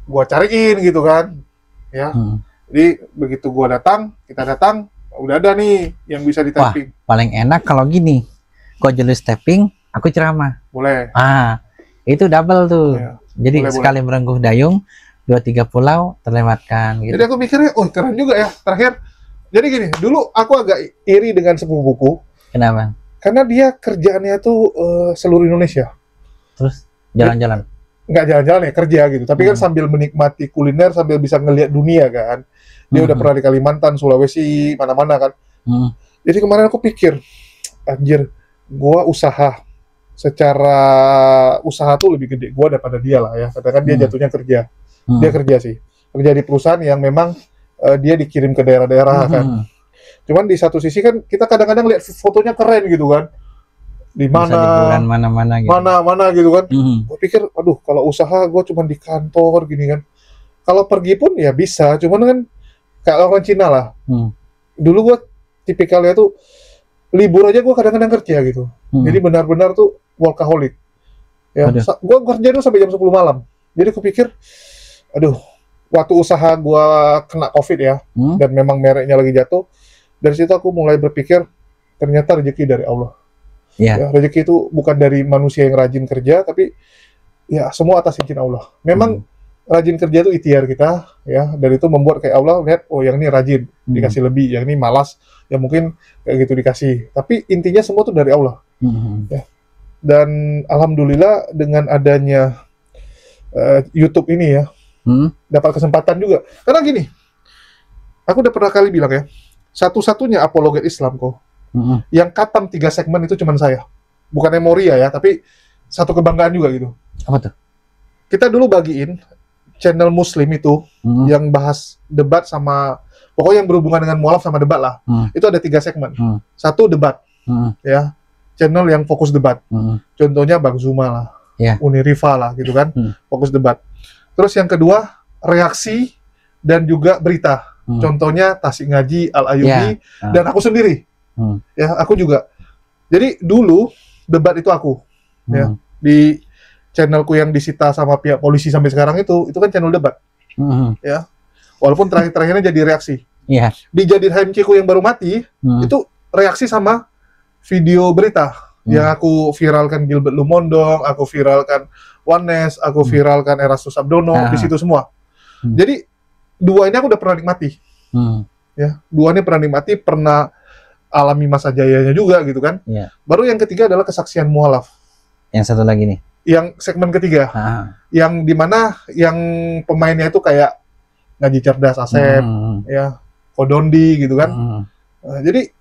gua cariin gitu kan. Ya. Jadi begitu gua datang, kita datang, udah ada nih yang bisa di-tapping. Paling enak kalau gini. Kok jelas tapping, aku ceramah. Boleh. Ah, Itu double tuh. Ya. Jadi Boleh, sekali merengkuh dayung, 2-3 pulau terlewatkan gitu. Jadi aku mikirnya, oh keren juga ya. Terakhir, jadi gini, dulu aku agak iri dengan sepupuku. Kenapa? Karena dia kerjaannya tuh seluruh Indonesia. Terus jalan-jalan. Nggak jalan-jalan ya, kerja gitu. Tapi kan sambil menikmati kuliner, sambil bisa ngelihat dunia kan. Dia udah pernah di Kalimantan, Sulawesi, mana-mana kan. Jadi kemarin aku pikir, anjir, gua usaha. Secara usaha tuh lebih gede gua daripada dia lah ya. Katakan dia jatuhnya kerja. Dia kerja sih. Kerja di perusahaan yang memang dia dikirim ke daerah-daerah kan. Cuman di satu sisi kan kita kadang-kadang lihat fotonya keren gitu kan. Di mana mana-mana gitu. Mana gitu kan. Gue pikir, aduh kalau usaha gue cuma di kantor gini kan. Kalau pergi pun ya bisa, cuman kan kayak orang Cina lah. Dulu gue tipikalnya tuh libur aja gue kadang-kadang kerja gitu. Jadi benar-benar tuh workaholic. Ya, gue kerja tuh sampai jam 10 malam. Jadi gue pikir, aduh, waktu usaha gue kena COVID ya, dan memang mereknya lagi jatuh, dari situ aku mulai berpikir, ternyata rezeki dari Allah. Ya, rezeki itu bukan dari manusia yang rajin kerja, tapi ya semua atas izin Allah. Memang rajin kerja itu ikhtiar kita, ya, dan itu membuat kayak Allah lihat, oh yang ini rajin, dikasih lebih, yang ini malas, ya mungkin kayak gitu dikasih. Tapi intinya semua itu dari Allah. Ya. Dan alhamdulillah dengan adanya YouTube ini ya, dapat kesempatan juga. Karena gini, aku udah pernah kali bilang ya, satu-satunya apologet Islam kok, yang katam 3 segmen itu cuman saya. Bukan memoria ya, tapi satu kebanggaan juga gitu. Apa tuh? Kita dulu bagiin channel Muslim itu yang bahas debat sama, pokoknya yang berhubungan dengan mualaf sama debat lah. Itu ada 3 segmen. Satu debat, ya, channel yang fokus debat. Contohnya Bang Zuma lah, Uniriva lah gitu kan, fokus debat. Terus yang kedua reaksi dan juga berita. Contohnya Tasik Ngaji, Al Ayubi, dan aku sendiri. Ya, aku juga. Jadi dulu debat itu aku, ya, di channelku yang disita sama pihak polisi sampai sekarang itu kan channel debat, ya. Walaupun terakhirnya jadi reaksi. Dijadiin HMC ku yang baru mati, itu reaksi sama video berita yang aku viralkan Gilbert Lumondong, aku viralkan Wanes, aku viralkan Erastus Abdono, di situ semua. Jadi dua ini aku udah pernah nikmati, ya. Dua ini pernah nikmati, pernah alami masa jayanya juga gitu kan. Baru yang ketiga adalah kesaksian mualaf. Yang satu lagi nih. Yang segmen ketiga, yang dimana yang pemainnya itu kayak Ngaji Cerdas Asep, ya, Kodondi gitu kan. Jadi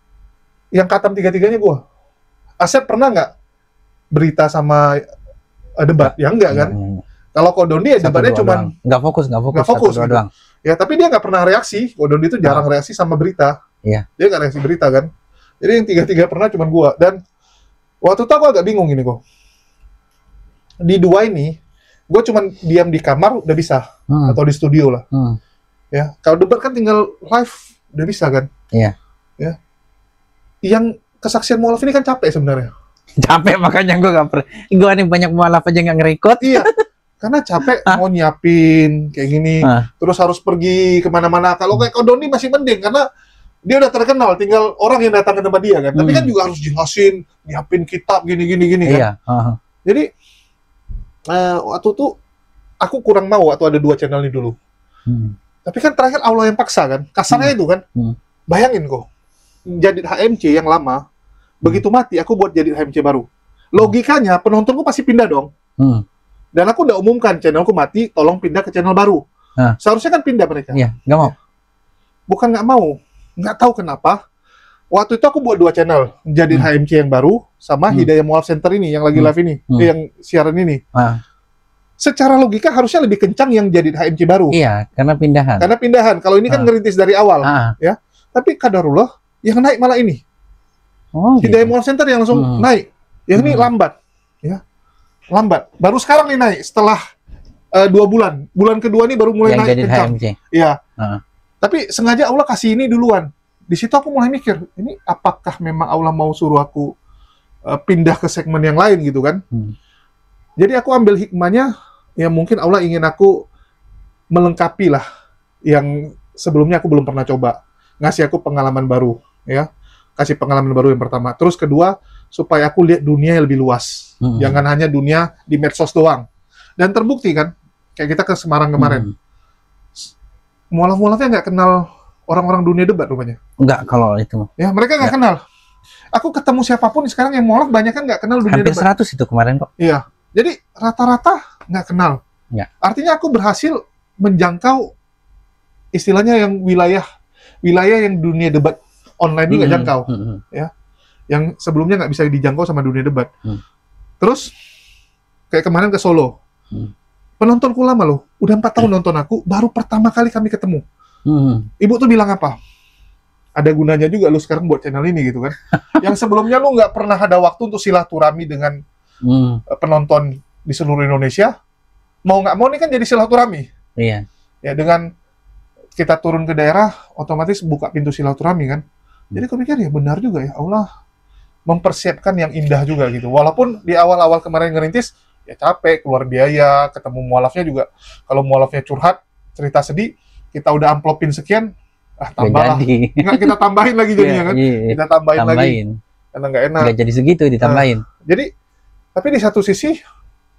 yang katam tiga-tiganya gua. Asep pernah nggak berita sama debat? Ya enggak kan. Kalau Kodondi ya debatnya cuman nggak fokus gitu. Doang. Ya tapi dia nggak pernah reaksi. Kodondi itu jarang reaksi sama berita. Dia nggak reaksi berita kan. Jadi yang tiga-tiga pernah cuman gua. Dan waktu itu aku agak bingung gini kok. Di dua ini, gue cuman diam di kamar udah bisa, atau di studio lah. Ya, kalau debat kan tinggal live udah bisa kan. Ya. Yang kesaksian mualaf ini kan capek sebenarnya. Capek, makanya gue gak pernah. Gue nih banyak mualaf aja nggak ngerekod. Iya, karena capek mau nyiapin kayak gini, terus harus pergi kemana-mana. Kalau kayak Kodoni masih mending karena dia udah terkenal, tinggal orang yang datang ke tempat dia kan. Tapi kan juga harus jelasin, nyiapin kitab gini kan. Jadi waktu itu aku kurang mau waktu ada 2 channel ini dulu. Tapi kan terakhir Allah yang paksa kan, kasarnya itu kan. Bayangin kok, jadi HMC yang lama, begitu mati aku buat jadi HMC baru. Logikanya penontonku pasti pindah dong. Dan aku udah umumkan channelku mati, tolong pindah ke channel baru. Seharusnya kan pindah mereka. Iya, nggak mau. Bukan nggak mau, nggak tahu kenapa. Waktu itu aku buat 2 channel, jadi HMC yang baru sama Hidayah Mualaf Center ini yang lagi live ini, yang siaran ini. Secara logika harusnya lebih kencang yang jadi HMC baru. Iya, karena pindahan. Kalau ini kan ngerintis dari awal, ya. Tapi kadarullah yang naik malah ini. Hidayah Mualaf Center yang langsung naik. Yang ini lambat, ya. Lambat. Baru sekarang nih naik setelah 2 bulan. Bulan kedua ini baru mulai naik kencang. Iya. Tapi sengaja Allah kasih ini duluan. Di situ aku mulai mikir, ini apakah memang Allah mau suruh aku pindah ke segmen yang lain gitu kan? Jadi aku ambil hikmahnya, ya mungkin Allah ingin aku melengkapi lah yang sebelumnya aku belum pernah coba, ngasih aku pengalaman baru, ya, kasih pengalaman baru yang pertama. Terus kedua, supaya aku lihat dunia yang lebih luas. Jangan hanya dunia di medsos doang. Dan terbukti kan, kayak kita ke Semarang kemarin. Mualaf-mualafnya nggak kenal orang-orang dunia debat rupanya. Enggak, kalau itu. Ya, mereka nggak kenal. Aku ketemu siapapun sekarang yang mualaf banyak kan nggak kenal dunia Hampir debat. 100 itu kemarin kok. Iya. Jadi rata-rata nggak kenal. Ya. Artinya aku berhasil menjangkau istilahnya yang wilayah yang dunia debat online ini nggak jangkau. Ya. Yang sebelumnya nggak bisa dijangkau sama dunia debat. Terus kayak kemarin ke Solo. Penontonku lama loh, udah 4 tahun nonton aku, baru pertama kali kami ketemu. Ibu tuh bilang apa? Ada gunanya juga lu sekarang buat channel ini gitu kan. Yang sebelumnya lu nggak pernah ada waktu untuk silaturahmi dengan penonton di seluruh Indonesia. Mau nggak mau nih kan jadi silaturahmi. Iya. Ya dengan kita turun ke daerah, otomatis buka pintu silaturahmi kan. Jadi aku pikir ya benar juga ya, Allah mempersiapkan yang indah juga gitu. Walaupun di awal-awal kemarin ngerintis, ya capek, keluar biaya, ketemu mualafnya juga. Kalau mualafnya curhat, cerita sedih, kita udah amplopin sekian, tambah lah. Nggak, kita tambahin lagi jadinya kan. Kita tambahin lagi. Karena nggak enak. Nggak jadi segitu, ditambahin. Jadi, tapi di satu sisi,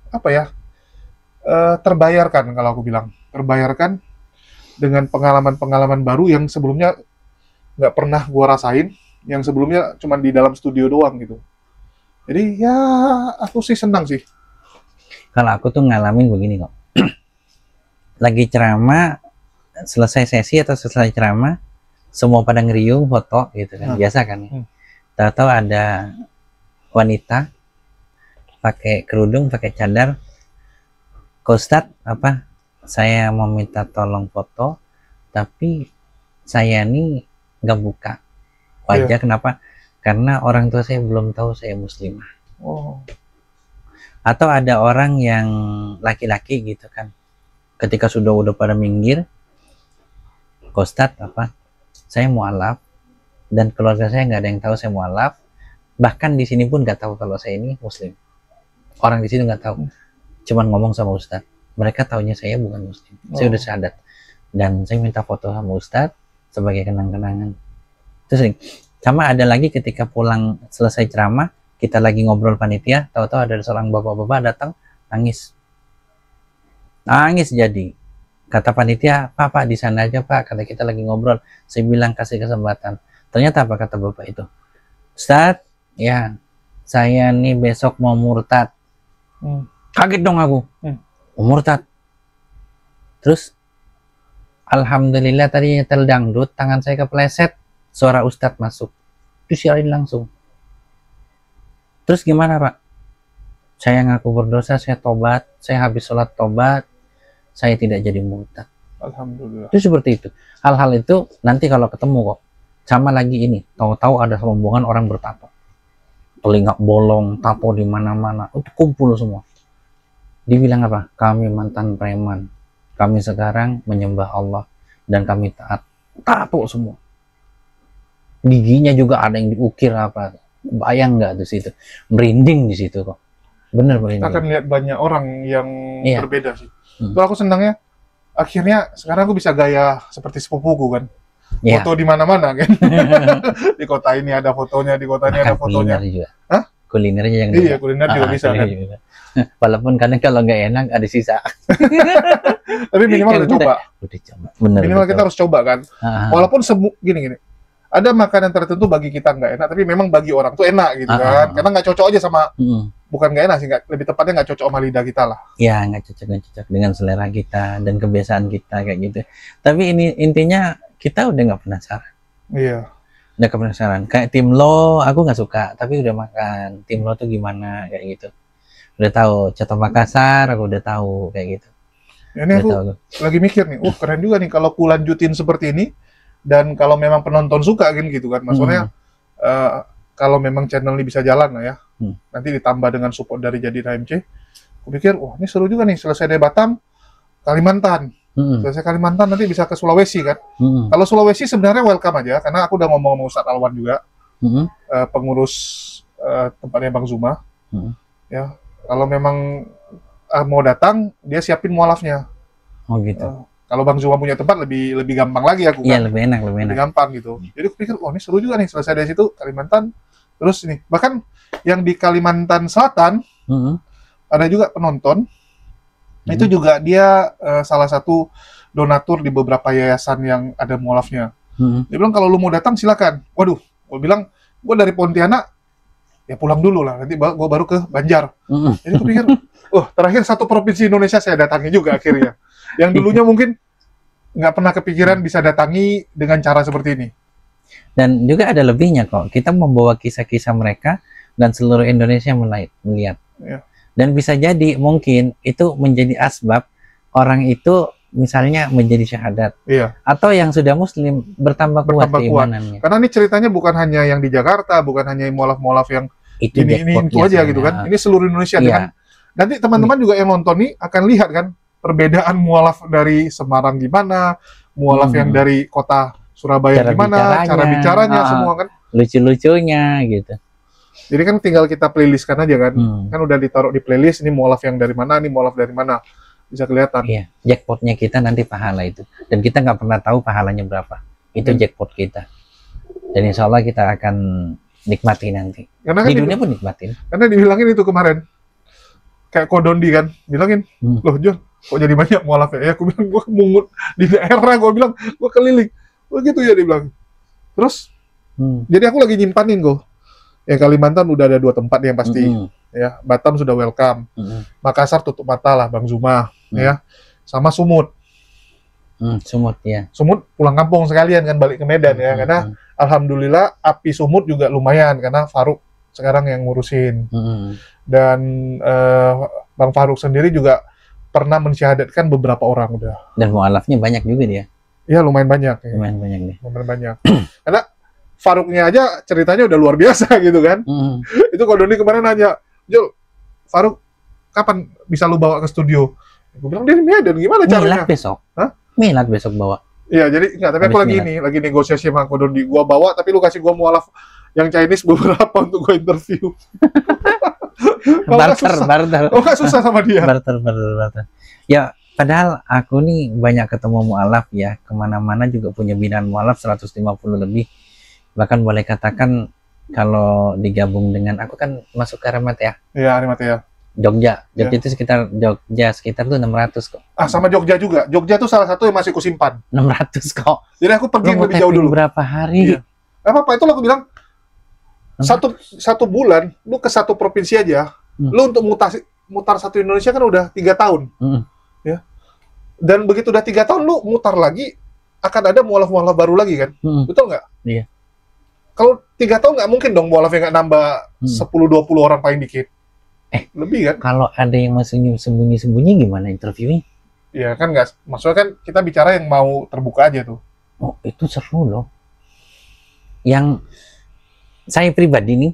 apa ya, terbayarkan kalau aku bilang. Terbayarkan dengan pengalaman-pengalaman baru yang sebelumnya nggak pernah gua rasain, yang sebelumnya cuma di dalam studio doang gitu. Jadi ya, aku sih senang sih. Kalau aku tuh ngalamin begini kok. Lagi ceramah, selesai sesi atau selesai ceramah, semua pada ngeriung foto gitu kan. Biasa kan. Tahu-tahu ada wanita pakai kerudung, pakai cadar. Ustadz, apa? Saya mau minta tolong foto, tapi saya nih nggak buka wajah. Kenapa? Karena orang tua saya belum tahu saya muslimah. Atau ada orang yang laki-laki gitu kan, ketika udah pada minggir, Ustadz apa, saya mualaf dan keluarga saya nggak ada yang tahu saya mualaf, bahkan di sini pun nggak tahu kalau saya ini muslim. Orang di sini nggak tahu, cuman ngomong sama Ustadz, mereka taunya saya bukan muslim. Saya udah syahadat dan saya minta foto sama Ustadz sebagai kenang-kenangan. Itu sering. Sama ada lagi ketika pulang selesai ceramah, kita lagi ngobrol panitia, tahu-tahu ada seorang bapak-bapak datang nangis jadi. Kata panitia, Pak di sana aja Pak, kata kita lagi ngobrol. Saya bilang kasih kesempatan. Ternyata apa kata bapak itu? Ustadz, ya saya nih besok mau murtad. Kaget dong aku. Murtad. Terus alhamdulillah tadi nyetel dangdut, tangan saya kepleset, suara Ustadz masuk. Disiarin langsung. Terus gimana Pak? Saya ngaku berdosa, saya tobat, saya habis sholat tobat, saya tidak jadi murtad. Alhamdulillah. Itu seperti itu. Hal-hal itu nanti kalau ketemu kok. Sama lagi ini, tahu-tahu ada rombongan orang bertato. Telinga bolong, tato di mana-mana, itu kumpul semua. Dibilang apa? Kami mantan preman. Kami sekarang menyembah Allah dan kami taat. Tato semua. Giginya juga ada yang diukir apa. Bayang nggak tuh situ, merinding di situ kok, bener merinding. Kita akan lihat banyak orang yang berbeda sih. Itu aku senangnya, akhirnya sekarang aku bisa gaya seperti sepupuku kan, foto di mana-mana kan. Di kota ini ada fotonya, di kota ini ada fotonya. Juga. Hah? Kulinernya yang iya, kuliner juga bisa kan. Juga. Walaupun kadang kalau nggak enak ada sisa. Tapi minimal udah coba. Udah coba. Bener. Minimal kita harus coba kan. Walaupun gini. Ada makanan tertentu bagi kita nggak enak, tapi memang bagi orang tuh enak gitu kan. Karena nggak cocok aja sama, bukan nggak enak sih, lebih tepatnya nggak cocok sama lidah kita lah. Ya, nggak cocok dengan selera kita dan kebiasaan kita kayak gitu. Tapi ini intinya kita udah nggak penasaran. Iya. Udah penasaran. Kayak timlo, aku nggak suka, tapi udah makan. Timlo tuh gimana kayak gitu. Udah tahu. Coto Makassar, aku udah tahu kayak gitu. Ya, ini aku lagi mikir nih, keren juga nih kalau ku lanjutin seperti ini. Dan kalau memang penonton suka kan gitu kan, maksudnya kalau memang channel ini bisa jalan lah ya, nanti ditambah dengan support dari Jadi HMC, aku pikir, wah ini seru juga nih, selesai dari Batam, Kalimantan, selesai Kalimantan nanti bisa ke Sulawesi kan. Kalau Sulawesi sebenarnya welcome aja, karena aku udah ngomong sama Ustadz Alwan juga, pengurus tempatnya Bang Zuma, ya kalau memang mau datang, dia siapin mualafnya. Oh gitu. Kalau Bang Zuma punya tempat lebih gampang lagi aku kan. Iya, lebih enak. Lebih gampang gitu. Jadi aku pikir, ini seru juga nih, selesai dari situ Kalimantan, terus ini. Bahkan yang di Kalimantan Selatan ada juga penonton. Itu juga dia salah satu donatur di beberapa yayasan yang ada mualafnya. Dia bilang kalau lu mau datang silakan. Waduh, gue bilang gue dari Pontianak ya pulang dulu lah. Nanti gue baru ke Banjar. Jadi gue pikir, terakhir satu provinsi Indonesia saya datangi juga akhirnya. Yang dulunya mungkin nggak pernah kepikiran bisa datangi dengan cara seperti ini. Dan juga ada lebihnya kok. Kita membawa kisah-kisah mereka dan seluruh Indonesia melihat. Ya. Dan bisa jadi mungkin itu menjadi asbab orang itu misalnya menjadi syahadat. Iya. Atau yang sudah muslim bertambah kuat keimanannya. Karena ini ceritanya bukan hanya yang di Jakarta, bukan hanya mualaf-mualaf yang itu itu aja gitu kan. Ini seluruh Indonesia kan. Nanti teman-teman juga yang nonton nih akan lihat kan perbedaan mualaf dari Semarang gimana, mualaf yang dari kota Surabaya gimana, cara bicaranya semua kan. Lucu-lucunya gitu. Jadi kan tinggal kita playlistkan aja kan. Kan udah ditaruh di playlist, ini mualaf yang dari mana, ini mualaf dari mana. Bisa kelihatan. Iya, jackpotnya kita nanti pahala itu. Dan kita nggak pernah tahu pahalanya berapa. Itu jackpot kita. Dan insya Allah kita akan nikmati nanti. Karena di dunia pun nikmatin. Karena dibilangin itu kemarin. Kayak Kodondi kan, bilangin, loh John, kok jadi banyak mualaf ya? Aku bilang, gue mungut di daerah, gue bilang, gue keliling. Begitu ya dibilang. Terus, jadi aku lagi nyimpanin kok. Yang Kalimantan udah ada 2 tempat yang pasti. Ya, Batam sudah welcome. Makassar tutup mata lah, Bang Zuma. Ya, sama Sumut. Sumut ya. Sumut pulang kampung sekalian kan balik ke Medan ya, karena alhamdulillah api Sumut juga lumayan karena Faruk sekarang yang ngurusin. Dan Bang Faruk sendiri juga pernah mensyahadatkan beberapa orang udah. Dan mualafnya banyak juga dia. Ya lumayan banyak. Ya. Lumayan banyak nih. Lumayan banyak. Karena Faruknya aja ceritanya udah luar biasa gitu kan. Itu kalau Doni kemarin nanya, Jul, Faruk kapan bisa lu bawa ke studio? Gue bilang dia di Medan, gimana caranya? Milad besok. Hah? Milad besok bawa. Iya, jadi enggak, tapi aku lagi negosiasi sama Ko Doni. Gua bawa, tapi lu kasih gua mualaf yang Chinese beberapa untuk gua interview. Barter. Oh, nggak susah sama dia. Barter. Ya, padahal aku nih banyak ketemu mualaf ya. Kemana-mana juga punya binaan mualaf 150 lebih. Bahkan boleh katakan kalau digabung dengan aku kan masuk ke Arimat ya. Iya, Arimat ya. Jogja itu sekitar tuh 600 kok. Ah, sama Jogja juga. Jogja tuh salah satu yang masih kusimpan. 600 kok. Jadi aku pergi lebih jauh dulu. Berapa hari? Iya. Apa itu aku bilang satu bulan lu ke satu provinsi aja. Lu untuk mutar satu Indonesia kan udah 3 tahun. Ya. Dan begitu udah 3 tahun lu mutar lagi akan ada mualaf-mualaf baru lagi kan. Betul nggak? Iya. Kalau 3 tahun nggak mungkin dong mualaf yang nggak nambah 10-20 orang paling dikit. Lebih kan? Kalau ada yang masih sembunyi-sembunyi gimana interviewnya? Ya kan nggak, maksudnya kan kita bicara yang mau terbuka aja tuh. Oh itu seru loh. Yang saya pribadi nih,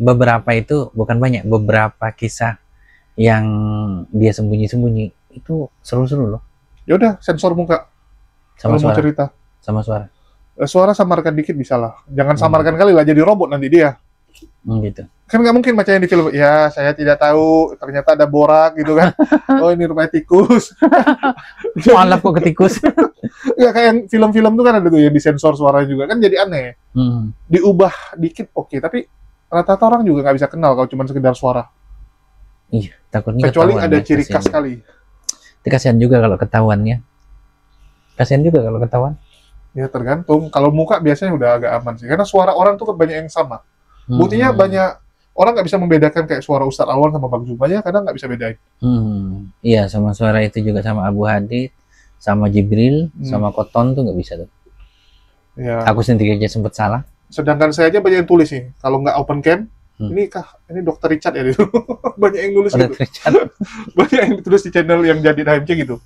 beberapa itu bukan banyak, beberapa kisah yang dia sembunyi-sembunyi itu seru-seru loh. Ya udah sensor muka. Sama suara. Mau cerita. Sama suara. Suara samarkan dikit bisa lah. Jangan samarkan kali lah jadi robot nanti dia. Gitu. Kan nggak mungkin baca yang di film. Ya saya tidak tahu. Ternyata ada borak gitu kan. Oh ini rupanya tikus. Mualaf kok ke tikus. Ya kayak film-film tuh kan ada tuh yang disensor suaranya juga kan jadi aneh. Diubah dikit oke. Tapi rata-rata orang juga nggak bisa kenal kalau cuma sekedar suara. Iya takutnya. Kecuali ada ciri khas kali. Kasihan juga kalau ketahuannya. Kasihan juga kalau ketahuan. Ya tergantung. Kalau muka biasanya udah agak aman sih. Karena suara orang tuh banyak yang sama. Buktinya banyak orang nggak bisa membedakan kayak suara Ustadz Alwan sama Bang Zuma aja kadang nggak bisa bedain. Iya sama suara itu juga sama Abu Hadid, sama Jibril, sama Koton tuh nggak bisa tuh. Ya. Aku sendiri aja sempet salah. Sedangkan saya aja banyak yang tulis nih. Kalau nggak open cam, ini Dokter Richard ya itu. Banyak yang nulis gitu. Banyak yang ditulis di channel yang jadi HMC gitu.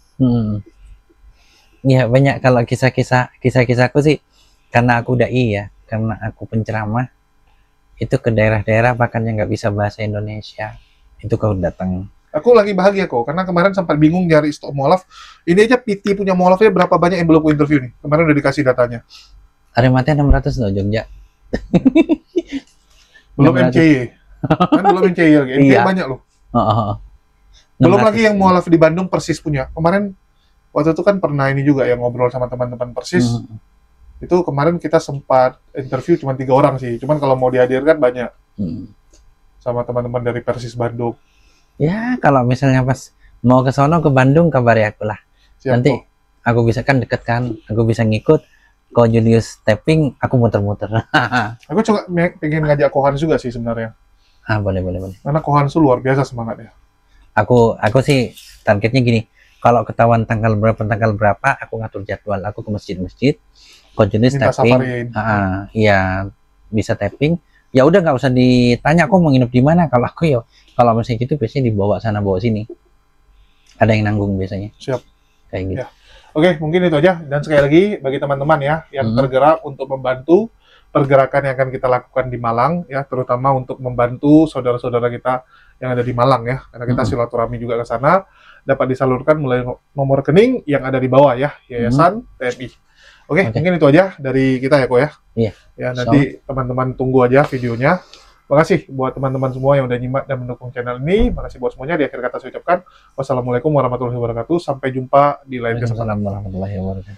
Iya banyak kalau kisah-kisahku sih karena aku dai ya, karena aku penceramah. Itu ke daerah-daerah bahkan yang nggak bisa bahasa Indonesia itu kau datang. Aku lagi bahagia kok karena kemarin sempat bingung nyari stok mualaf. Ini aja PT punya mualafnya berapa banyak yang belum aku interview nih. Kemarin udah dikasih datanya. Arimatnya 600 loh Jogja. Belum MCY. Kan belum MCY lagi. MCY iya. Banyak loh. Belum lagi yang mualaf di Bandung Persis punya. Kemarin waktu itu kan pernah ini juga yang ngobrol sama teman-teman Persis. Itu kemarin kita sempat interview cuma 3 orang sih, cuman kalau mau dihadirkan banyak. Sama teman-teman dari Persis Bandung. Ya, kalau misalnya pas mau ke sono ke Bandung, kabari aku lah. Siap, Nanti kok. aku bisa kan deket kan, aku bisa ngikut. Kalau Julius tapping, aku muter-muter. Aku coba pengen ngajak Kohan juga sih sebenarnya. Boleh. Karena Kohan tuh luar biasa semangatnya. Aku sih targetnya gini. Kalau ketahuan tanggal berapa, aku ngatur jadwal. Aku ke masjid-masjid. Kalau Julius Minta tapping, safarin. iya bisa tapping. Ya udah nggak usah ditanya aku mau nginep di mana. Kalau aku ya, kalau masih gitu biasanya dibawa sana bawa sini. Ada yang nanggung biasanya. Siap. Kayak gitu. Ya. Oke, mungkin itu aja. Dan sekali lagi, bagi teman-teman ya, yang tergerak untuk membantu pergerakan yang akan kita lakukan di Malang, ya, terutama untuk membantu saudara-saudara kita yang ada di Malang ya, karena kita silaturahmi juga ke sana, dapat disalurkan melalui nomor rekening yang ada di bawah ya, Yayasan TMI. Oke, mungkin itu aja dari kita ya, Ko ya. Iya. Ya, nanti teman-teman tunggu aja videonya. Makasih buat teman-teman semua yang udah nyimak dan mendukung channel ini. Makasih buat semuanya. Di akhir kata saya ucapkan wassalamualaikum warahmatullahi wabarakatuh. Sampai jumpa di lain kesempatan. Waalaikumsalam warahmatullahi wabarakatuh.